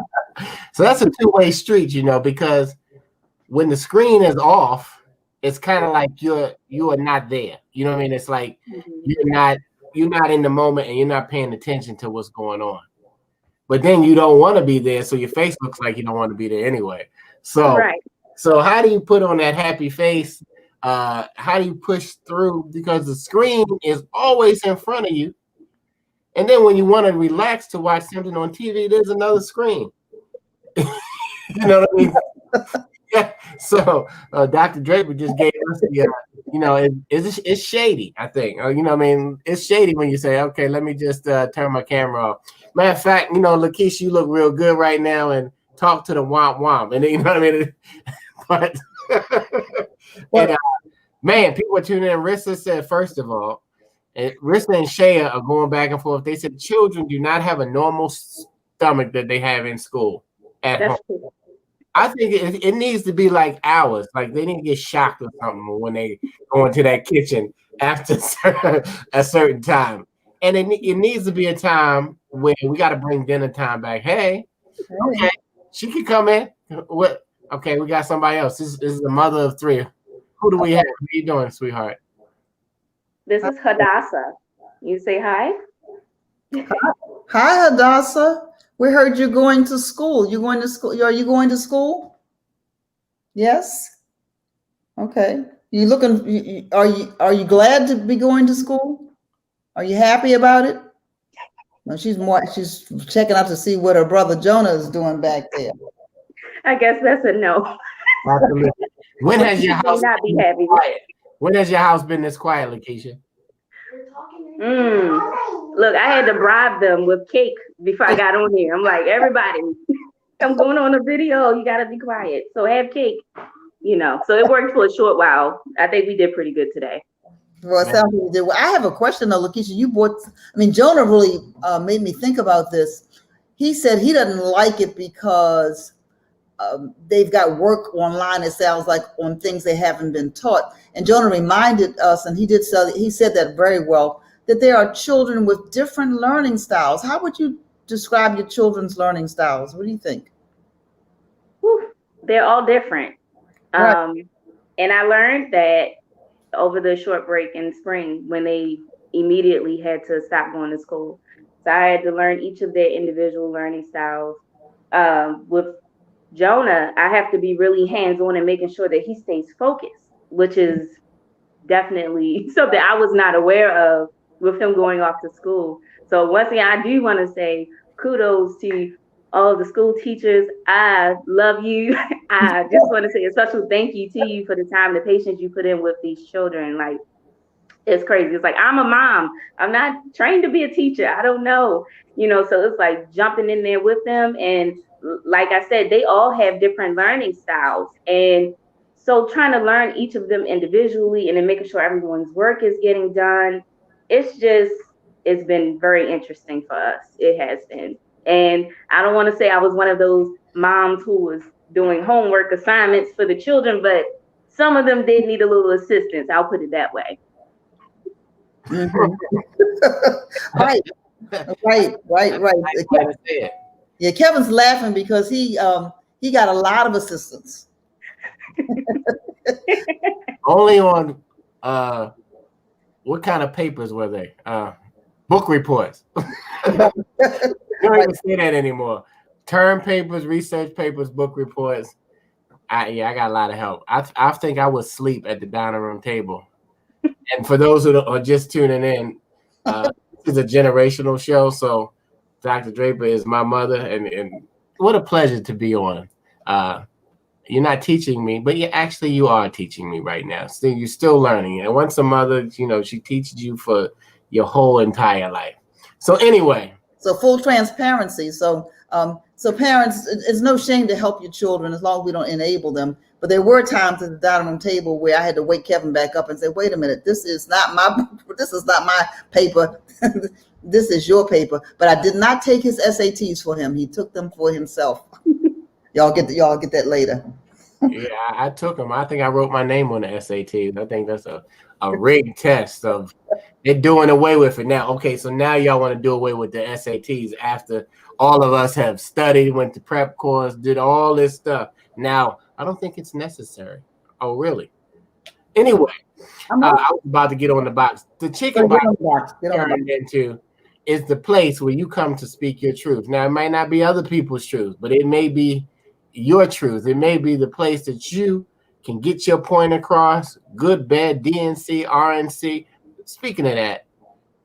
[SPEAKER 1] So that's a two-way street, because when the screen is off, it's kind of like you are not there. You know what I mean? It's like you're not in the moment and you're not paying attention to what's going on. But then you don't want to be there, so your face looks like you don't want to be there anyway. So how do you put on that happy face? How do you push through? Because the screen is always in front of you. And then when you want to relax to watch something on TV, there's another screen. You know what I mean? Yeah. So Dr. Draper just gave us the, it's shady, I think. It's shady when you say, okay, let me just turn my camera off. Matter of fact, Lakeisha, you look real good right now, and talk to the womp womp. And you know what I mean? But and, man, people are tuning in. Rissa said, first of all, and Rissa and Shea are going back and forth. They said children do not have a normal stomach that they have in school at home. True. I think it needs to be like ours. Like they need to get shocked or something when they go into that kitchen after a certain time. And it needs to be a time where we got to bring dinner time back. Hey, okay, she can come in. What? Okay, we got somebody else. This is the mother of three. Who do we have? What are you doing, sweetheart?
[SPEAKER 6] This is Hadassah. You say hi.
[SPEAKER 2] Hi, Hadassah. We heard you're going to school. You going to school? Are you going to school? Yes. Okay. You looking? Are you glad to be going to school? Are you happy about it? No, she's checking out to see what her brother Jonah is doing back there.
[SPEAKER 6] I guess that's a no.
[SPEAKER 1] Absolutely. When has your house
[SPEAKER 6] not be happy?
[SPEAKER 1] Quiet? When has your house been this quiet, Lakeisha?
[SPEAKER 6] Look, I had to bribe them with cake before I got on here. I'm like, everybody, I'm going on a video. You got to be quiet. So have cake, So it worked for a short while. I think we did pretty good today.
[SPEAKER 2] Well, it sounds like you did. Well, I have a question though, Lakeisha. Jonah really made me think about this. He said he doesn't like it because they've got work online, it sounds like, on things they haven't been taught. And Jonah reminded us, and he said that very well, that there are children with different learning styles. How would you describe your children's learning styles? What do you think?
[SPEAKER 6] They're all different. Right. And I learned that over the short break in spring when they immediately had to stop going to school. So I had to learn each of their individual learning styles. With Jonah, I have to be really hands-on and making sure that he stays focused, which is definitely something I was not aware of with him going off to school. So once again, I do want to say kudos to all the school teachers. I love you. I just want to say a special thank you to you for the time, the patience you put in with these children. Like, It's crazy. It's like, I'm a mom. I'm not trained to be a teacher. I don't know. So it's like jumping in there with them. And like I said, they all have different learning styles. And so trying to learn each of them individually and then making sure everyone's work is getting done, it's been very interesting for us. It has been. And I don't want to say I was one of those moms who was doing homework assignments for the children, but some of them did need a little assistance. I'll put it that way.
[SPEAKER 2] Right. Yeah, Kevin's laughing because he got a lot of assistance.
[SPEAKER 1] Only on what kind of papers were they? Book reports. You don't even say that anymore. Term papers, research papers, book reports. I got a lot of help. I think I would sleep at the dining room table. And for those who are just tuning in, this is a generational show. So Dr. Draper is my mother, and what a pleasure to be on. You're not teaching me, but you are teaching me right now. So you're still learning. And once a mother, she teaches you for your whole entire life. So anyway.
[SPEAKER 2] So full transparency. So parents, it's no shame to help your children as long as we don't enable them. But there were times at the dining room table where I had to wake Kevin back up and say, wait a minute, this is not my paper. This is your paper. But I did not take his SATs for him. He took them for himself. Y'all get that later.
[SPEAKER 1] Yeah, I took them. I think I wrote my name on the SATs. I think that's a rigged test of they're doing away with it now. Okay, so now y'all want to do away with the SATs after all of us have studied, went to prep course, did all this stuff. Now, I don't think it's necessary. Oh, really? Anyway, I was about to get on the box. The Chicken Box turned into is the place where you come to speak your truth. Now, it might not be other people's truth, but it may be your truth. It may be the place that you can get your point across, good, bad, DNC, RNC. Speaking of that,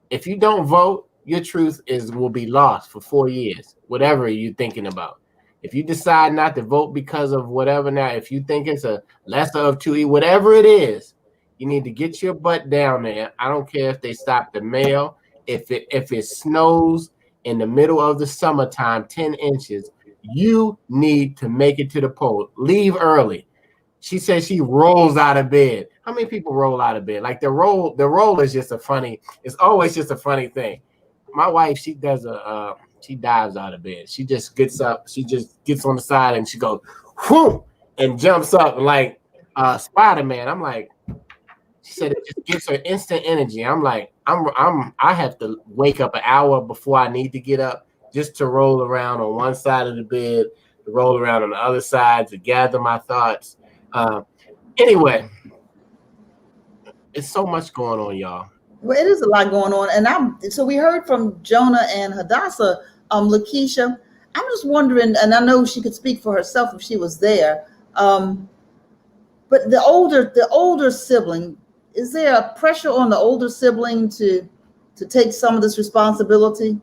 [SPEAKER 1] if you don't vote, your truth will be lost for 4 years, whatever you're thinking about. If you decide not to vote because of whatever now, if you think it's a lesser of two evils, whatever it is, you need to get your butt down there. I don't care if they stop the mail. If it snows in the middle of the summertime, 10 inches, you need to make it to the poll. Leave early. She says she rolls out of bed. How many people roll out of bed? Like the roll is just it's always just a funny thing. My wife, she does she dives out of bed. She just gets up, she just gets on the side and she goes, whoom, and jumps up like Spider-Man. I'm like, she said it just gives her instant energy. I'm like, I have to wake up an hour before I need to get up just to roll around on one side of the bed, to roll around on the other side, to gather my thoughts. Anyway, it's so much going on, y'all.
[SPEAKER 2] Well, it is a lot going on. And so we heard from Jonah and Hadassah, Lakeisha. I'm just wondering, and I know she could speak for herself if she was there. But the older sibling, is there a pressure on the older sibling to take some of this responsibility?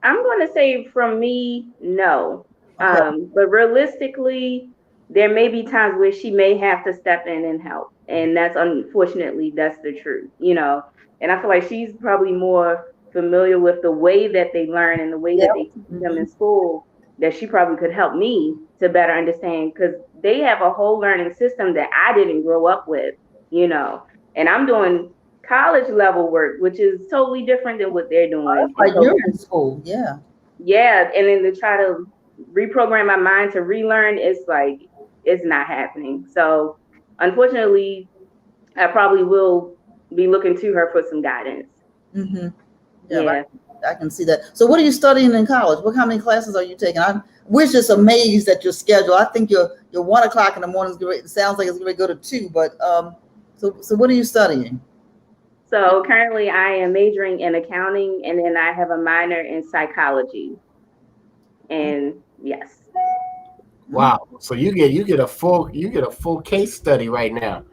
[SPEAKER 6] I'm going to say from me, no. Okay. But realistically, there may be times where she may have to step in and help. And that's unfortunately, that's the truth, And I feel like she's probably more familiar with the way that they learn and the way that they teach them in school, that she probably could help me to better understand, because they have a whole learning system that I didn't grow up with, And I'm doing college level work, which is totally different than what they're doing.
[SPEAKER 2] Like you're in school, yeah.
[SPEAKER 6] Yeah, and then to try to reprogram my mind to relearn, it's not happening. So unfortunately, I probably will be looking to her for some guidance.
[SPEAKER 2] Mm-hmm. Yeah. I can see that. So what are you studying in college? How many classes are you taking? We're just amazed at your schedule. I think your 1 o'clock in the morning sounds like it's going to go to 2, but so what are you studying?
[SPEAKER 6] So currently I am majoring in accounting, and then I have a minor in psychology. And yes.
[SPEAKER 1] Wow. So you get a full case study right now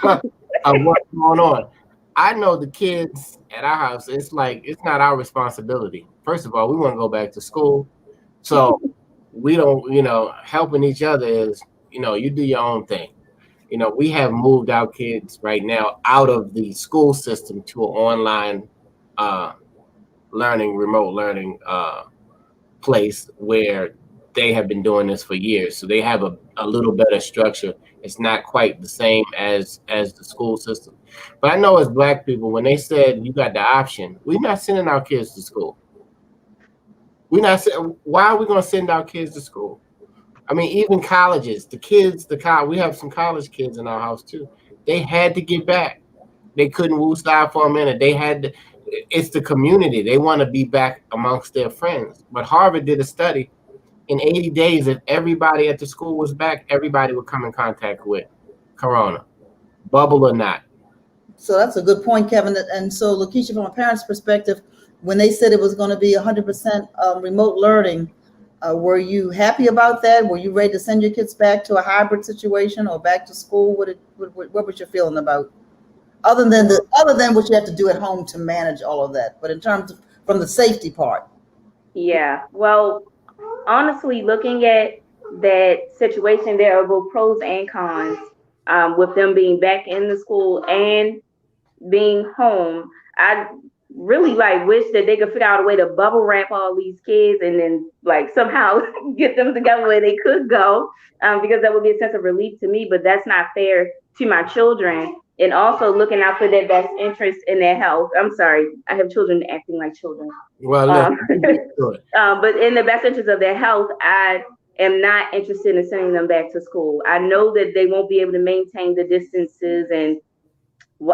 [SPEAKER 1] of what's going on. I know the kids at our house, it's not our responsibility. First of all, we want to go back to school. So we don't, helping each other is, you do your own thing. You know, we have moved our kids right now out of the school system to an online learning, remote learning place where they have been doing this for years. So they have a little better structure. It's not quite the same as the school system. But I know as Black people, when they said you got the option, we're not sending our kids to school. We're not. Why are we going to send our kids to school? I mean, even colleges, we have some college kids in our house too. They had to get back. They couldn't woosah for a minute. They had to. It's the community. They want to be back amongst their friends. But Harvard did a study. In 80 days, if everybody at the school was back, everybody would come in contact with corona, bubble or not.
[SPEAKER 2] So that's a good point, Kevin. And so, Lakeisha, from a parent's perspective, when they said it was going to be 100% remote learning, were you happy about that? Were you ready to send your kids back to a hybrid situation or back to school? What was your feeling about? Other than what you have to do at home to manage all of that, but in terms of from the safety part.
[SPEAKER 6] Yeah, well, honestly, looking at that situation, there are both pros and cons with them being back in the school and being home. I really wish that they could figure out a way to bubble wrap all these kids and then somehow get them together where they could go, because that would be a sense of relief to me, but that's not fair to my children. And also looking out for their best interest in their health. I'm sorry, I have children acting like children.
[SPEAKER 1] Well,
[SPEAKER 6] but in the best interest of their health, I am not interested in sending them back to school. I know that they won't be able to maintain the distances and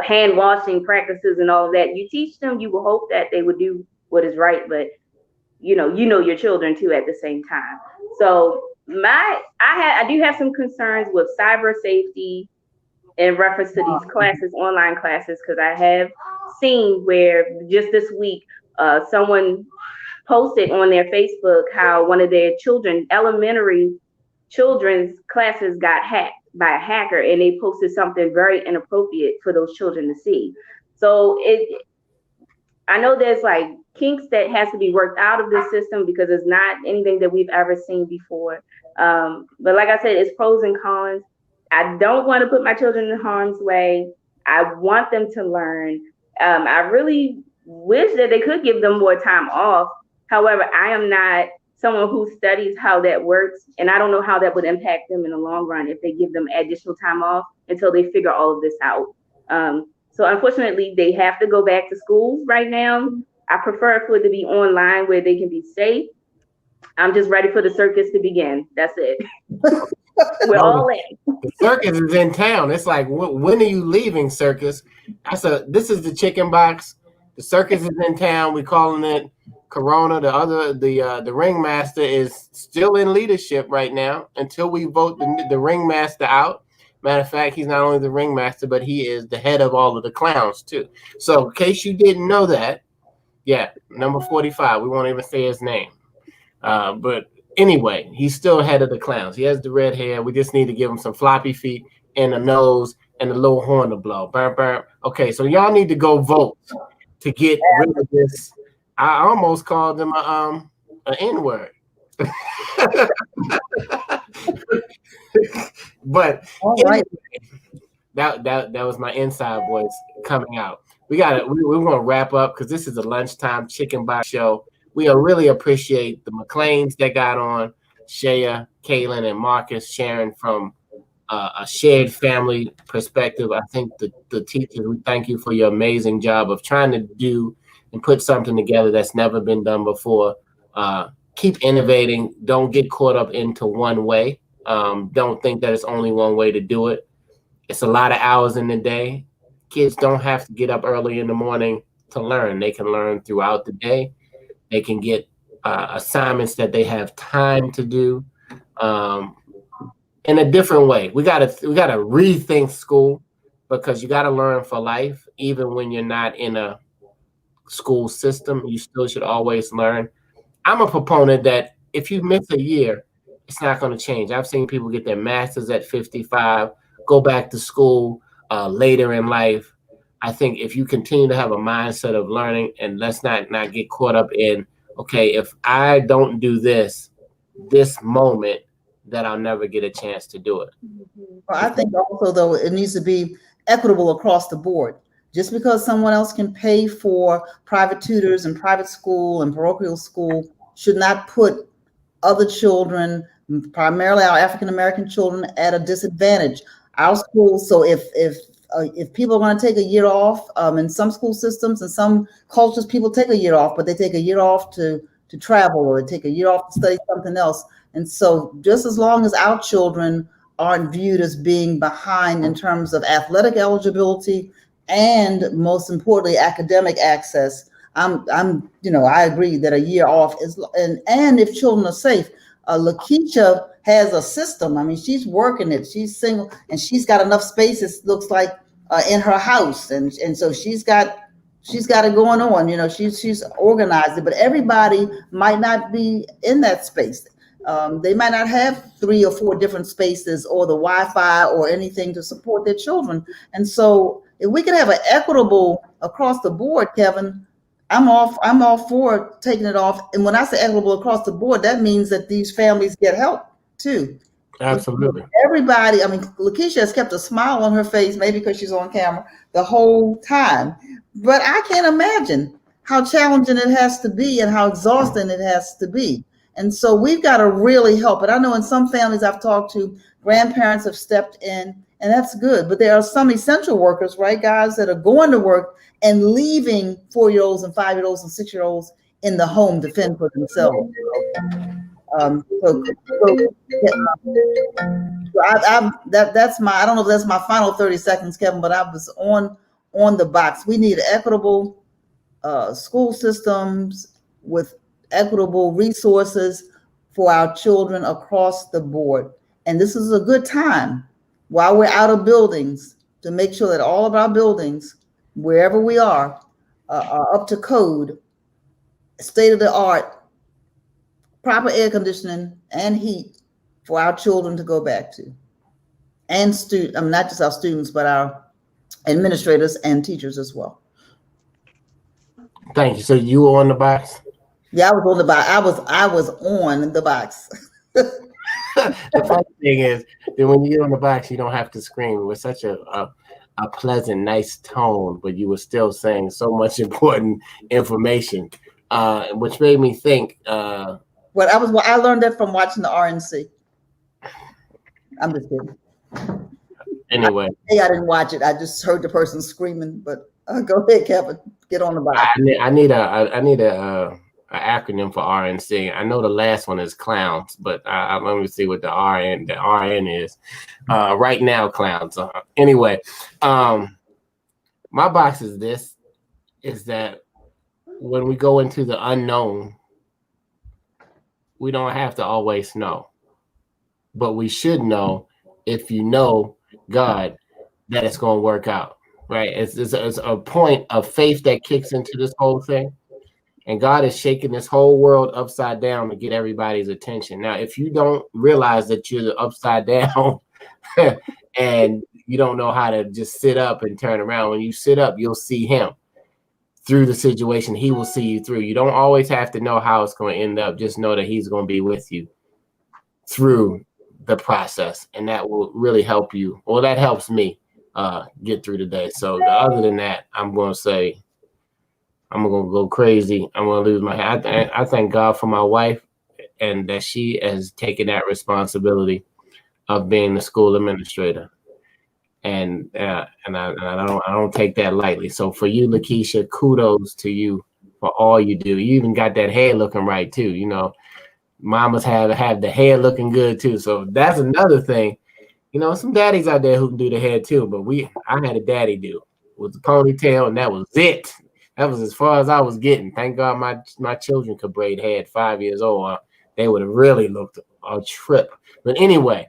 [SPEAKER 6] hand washing practices and all of that. You teach them, you will hope that they would do what is right, but you know your children too at the same time. So I do have some concerns with cyber safety in reference to these classes, online classes, because I have seen where just this week, someone posted on their Facebook how one of their elementary children's classes got hacked by a hacker, and they posted something very inappropriate for those children to see. So I know there's kinks that has to be worked out of this system because it's not anything that we've ever seen before. But like I said, it's pros and cons. I don't want to put my children in harm's way. I want them to learn. I really wish that they could give them more time off. However, I am not someone who studies how that works, and I don't know how that would impact them in the long run if they give them additional time off until they figure all of this out. So unfortunately, they have to go back to schools right now. I prefer for it to be online where they can be safe. I'm just ready for the circus to begin. That's it. We're all in.
[SPEAKER 1] The circus is in town. It's like, when are you leaving, circus? This is the Chicken BOXX. The circus is in town. We're calling it Corona. The ringmaster is still in leadership right now until we vote the ringmaster out. Matter of fact, he's not only the ringmaster, but he is the head of all of the clowns too. So in case you didn't know that, yeah, number 45. We won't even say his name. But anyway, he's still head of the clowns. He has the red hair. We just need to give him some floppy feet and a nose and a little horn to blow. Burr, burr. Okay, so y'all need to go vote to get rid of this. I almost called him an N-word. But anyway, that was my inside voice coming out. We're gonna wrap up because this is a lunchtime Chicken BOXX show. We really appreciate the McLeans that got on, Shea, Kaylin, and Marcus sharing from a shared family perspective. I think the teachers, we thank you for your amazing job of trying to do and put something together that's never been done before. Keep innovating. Don't get caught up into one way. Don't think that it's only one way to do it. It's a lot of hours in the day. Kids don't have to get up early in the morning to learn. They can learn throughout the day. They can get assignments that they have time to do in a different way. We gotta rethink school because you gotta learn for life. Even when you're not in a school system, you still should always learn. I'm a proponent that if you miss a year, it's not going to change. I've seen people get their masters at 55, go back to school later in life. I think if you continue to have a mindset of learning, and let's not get caught up in, okay, if I don't do this moment, that I'll never get a chance to do it.
[SPEAKER 2] Well, I think also, though, it needs to be equitable across the board. Just because someone else can pay for private tutors and private school and parochial school should not put other children, primarily our African-American children, at a disadvantage. Our schools, so if people are going to take a year off, in some school systems and some cultures, people take a year off, but they take a year off to travel, or they take a year off to study something else. And so just as long as our children aren't viewed as being behind in terms of athletic eligibility and, most importantly, academic access, I agree that a year off is, and if children are safe. Lakeisha has a system. I mean, she's working it. She's single, and she's got enough space, it looks like, in her house, and so she's got it going on. She's organized it, but everybody might not be in that space. They might not have 3 or 4 different spaces or the Wi-Fi or anything to support their children. And so if we can have an equitable across the board, Kevin, I'm all for taking it off. And when I say equitable across the board, that means that these families get help too.
[SPEAKER 1] Absolutely.
[SPEAKER 2] Everybody, I mean, Lakeisha has kept a smile on her face, maybe because she's on camera the whole time. But I can't imagine how challenging it has to be and how exhausting it has to be. And so we've got to really help. But I know in some families I've talked to, grandparents have stepped in, and that's good. But there are some essential workers, right, guys, that are going to work and leaving 4-year-olds and 5-year-olds and 6-year-olds in the home to fend for themselves. That's my, I don't know if that's my final 30 seconds, Kevin, but I was on the box. We need equitable school systems with equitable resources for our children across the board. And this is a good time while we're out of buildings to make sure that all of our buildings, wherever we are up to code, state of the art, proper air conditioning and heat for our children to go back to. And not just our students, but our administrators and teachers as well.
[SPEAKER 1] Thank you. So you were on the box?
[SPEAKER 2] Yeah, I was on the box. I was on the box.
[SPEAKER 1] The funny thing is that when you're on the box, you don't have to scream. It was such a pleasant, nice tone, but you were still saying so much important information, which made me think.
[SPEAKER 2] I learned that from watching the RNC. I'm just kidding.
[SPEAKER 1] Anyway,
[SPEAKER 2] I didn't watch it. I just heard the person screaming. But go ahead, Kevin. Get on the box.
[SPEAKER 1] I need a acronym for RNC. I know the last one is clowns, but let me see what the RN is. Right now, clowns. Anyway, my box is that when we go into the unknown, we don't have to always know, but we should know, if you know God, that it's going to work out, right? It's a point of faith that kicks into this whole thing. And God is shaking this whole world upside down to get everybody's attention. Now, if you don't realize that you're upside down and you don't know how to just sit up and turn around, when you sit up, you'll see him through the situation. He will see you through. You don't always have to know how it's going to end up. Just know that he's going to be with you through the process. And that will really help you. Well, that helps me get through the day. So other than that, I'm going to say, I'm going to go crazy. I'm going to lose my head. I thank God for my wife, and that she has taken that responsibility of being the school administrator. And I don't take that lightly. So for you, Lakeisha, kudos to you for all you do. You even got that hair looking right too. You know, mamas have the hair looking good too. So that's another thing. You know, some daddies out there who can do the hair too, but I had a daddy do with the ponytail, and that was it. That was as far as I was getting. Thank God my children could braid hair at 5 years old. They would have really looked a trip. But anyway,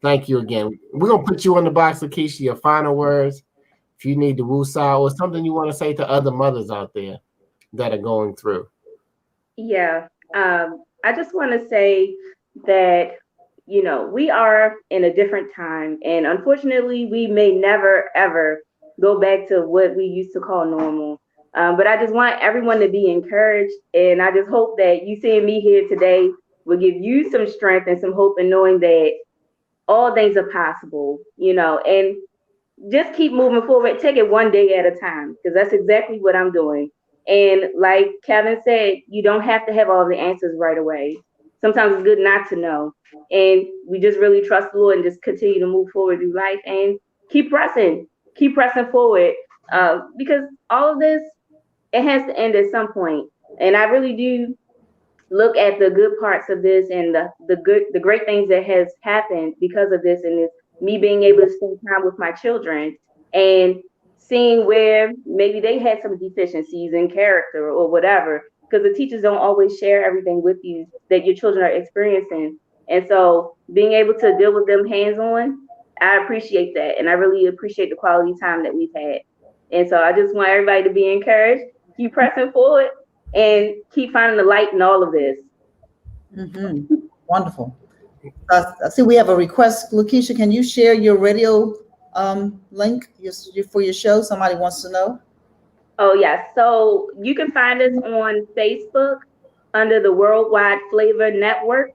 [SPEAKER 1] thank you again. We're going to put you on the box, Lakeisha, your final words. If you need to woosah or something you want to say to other mothers out there that are going through.
[SPEAKER 6] Yeah. I just want to say that, we are in a different time. And unfortunately, we may never, ever go back to what we used to call normal. But I just want everyone to be encouraged. And I just hope that you seeing me here today will give you some strength and some hope in knowing that all things are possible, and just keep moving forward. Take it one day at a time, because that's exactly what I'm doing. And like Kevin said, you don't have to have all the answers right away. Sometimes it's good not to know. And we just really trust the Lord and just continue to move forward through life and keep pressing forward. Because all of this, it has to end at some point. And I really do look at the good parts of this and the great things that has happened because of this, and it's me being able to spend time with my children and seeing where maybe they had some deficiencies in character or whatever, because the teachers don't always share everything with you that your children are experiencing. And so being able to deal with them hands-on, I appreciate that, and I really appreciate the quality time that we've had. And so I just want everybody to be encouraged, keep pressing forward, and keep finding the light in all of this.
[SPEAKER 2] Mm-hmm. Wonderful. I see we have a request. Lakeisha, can you share your radio link for your show? Somebody wants to know.
[SPEAKER 6] Oh, yes. So you can find us on Facebook under the Worldwide Flavor Network.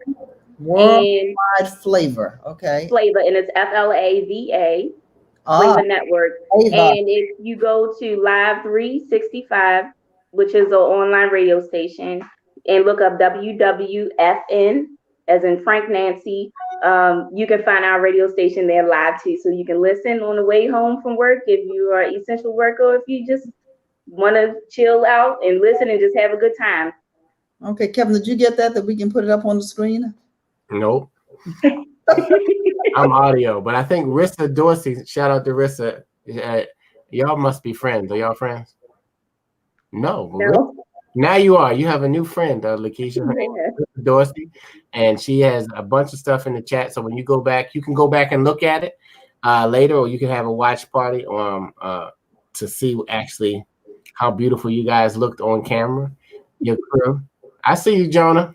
[SPEAKER 2] Worldwide Flavor. Okay.
[SPEAKER 6] Flavor, and it's FLAVA. Flavor Network. And if you go to Live 365, which is an online radio station, and look up WWFN, as in Frank Nancy, you can find our radio station there live too. So you can listen on the way home from work if you are an essential worker, or if you just want to chill out and listen and just have a good time.
[SPEAKER 2] Okay, Kevin, did you get that we can put it up on the screen?
[SPEAKER 1] Nope. I'm audio, but I think Rissa Dorsey, shout out to Rissa. Y'all must be friends. Are y'all friends? No.
[SPEAKER 6] No.
[SPEAKER 1] Now you are. You have a new friend, Lakeisha Dorsey, and she has a bunch of stuff in the chat. So when you go back, you can go back and look at it later, or you can have a watch party to see actually how beautiful you guys looked on camera. Your crew. I see you, Jonah.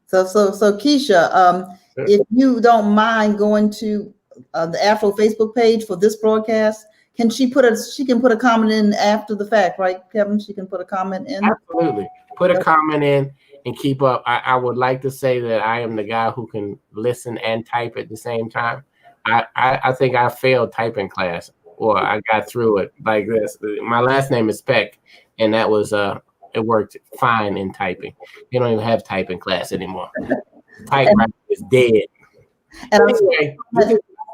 [SPEAKER 2] So Keisha, if you don't mind going to the Afro Facebook page for this broadcast, she can put a comment in after the fact, right, Kevin? She can put a comment in.
[SPEAKER 1] Absolutely, put a comment in and keep up. I would like to say that I am the guy who can listen and type at the same time. I think I failed typing class, or I got through it like this. My last name is Peck, and that was it worked fine in typing. They don't even have typing class anymore. Typewriter is dead.
[SPEAKER 2] And anyway,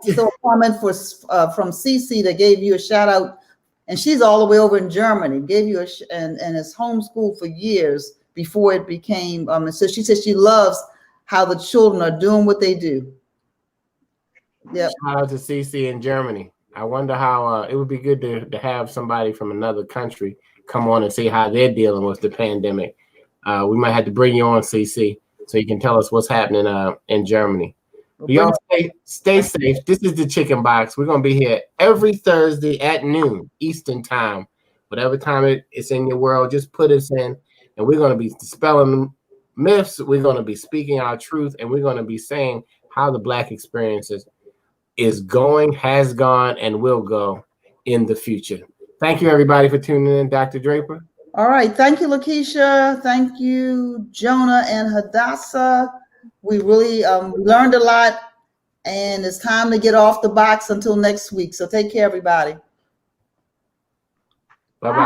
[SPEAKER 2] so a comment from CC that gave you a shout out, and she's all the way over in Germany. Gave you and is homeschooled for years before it became. And so she says she loves how the children are doing what they do. Yeah.
[SPEAKER 1] Shout out to CC in Germany. I wonder how it would be good to have somebody from another country come on and see how they're dealing with the pandemic. We might have to bring you on, CC, so you can tell us what's happening in Germany. Y'all stay safe. This is the Chicken Box. We're going to be here every Thursday at noon Eastern time. Whatever time it's in your world, just put us in, and we're going to be dispelling myths. We're going to be speaking our truth, and we're going to be saying how the Black experiences is going, has gone, and will go in the future. Thank you, everybody, for tuning in. Dr. Draper.
[SPEAKER 2] All right. Thank you, Lakeisha. Thank you, Jonah and Hadassah. We really learned a lot, and it's time to get off the box until next week. So take care, everybody.
[SPEAKER 1] Bye-bye.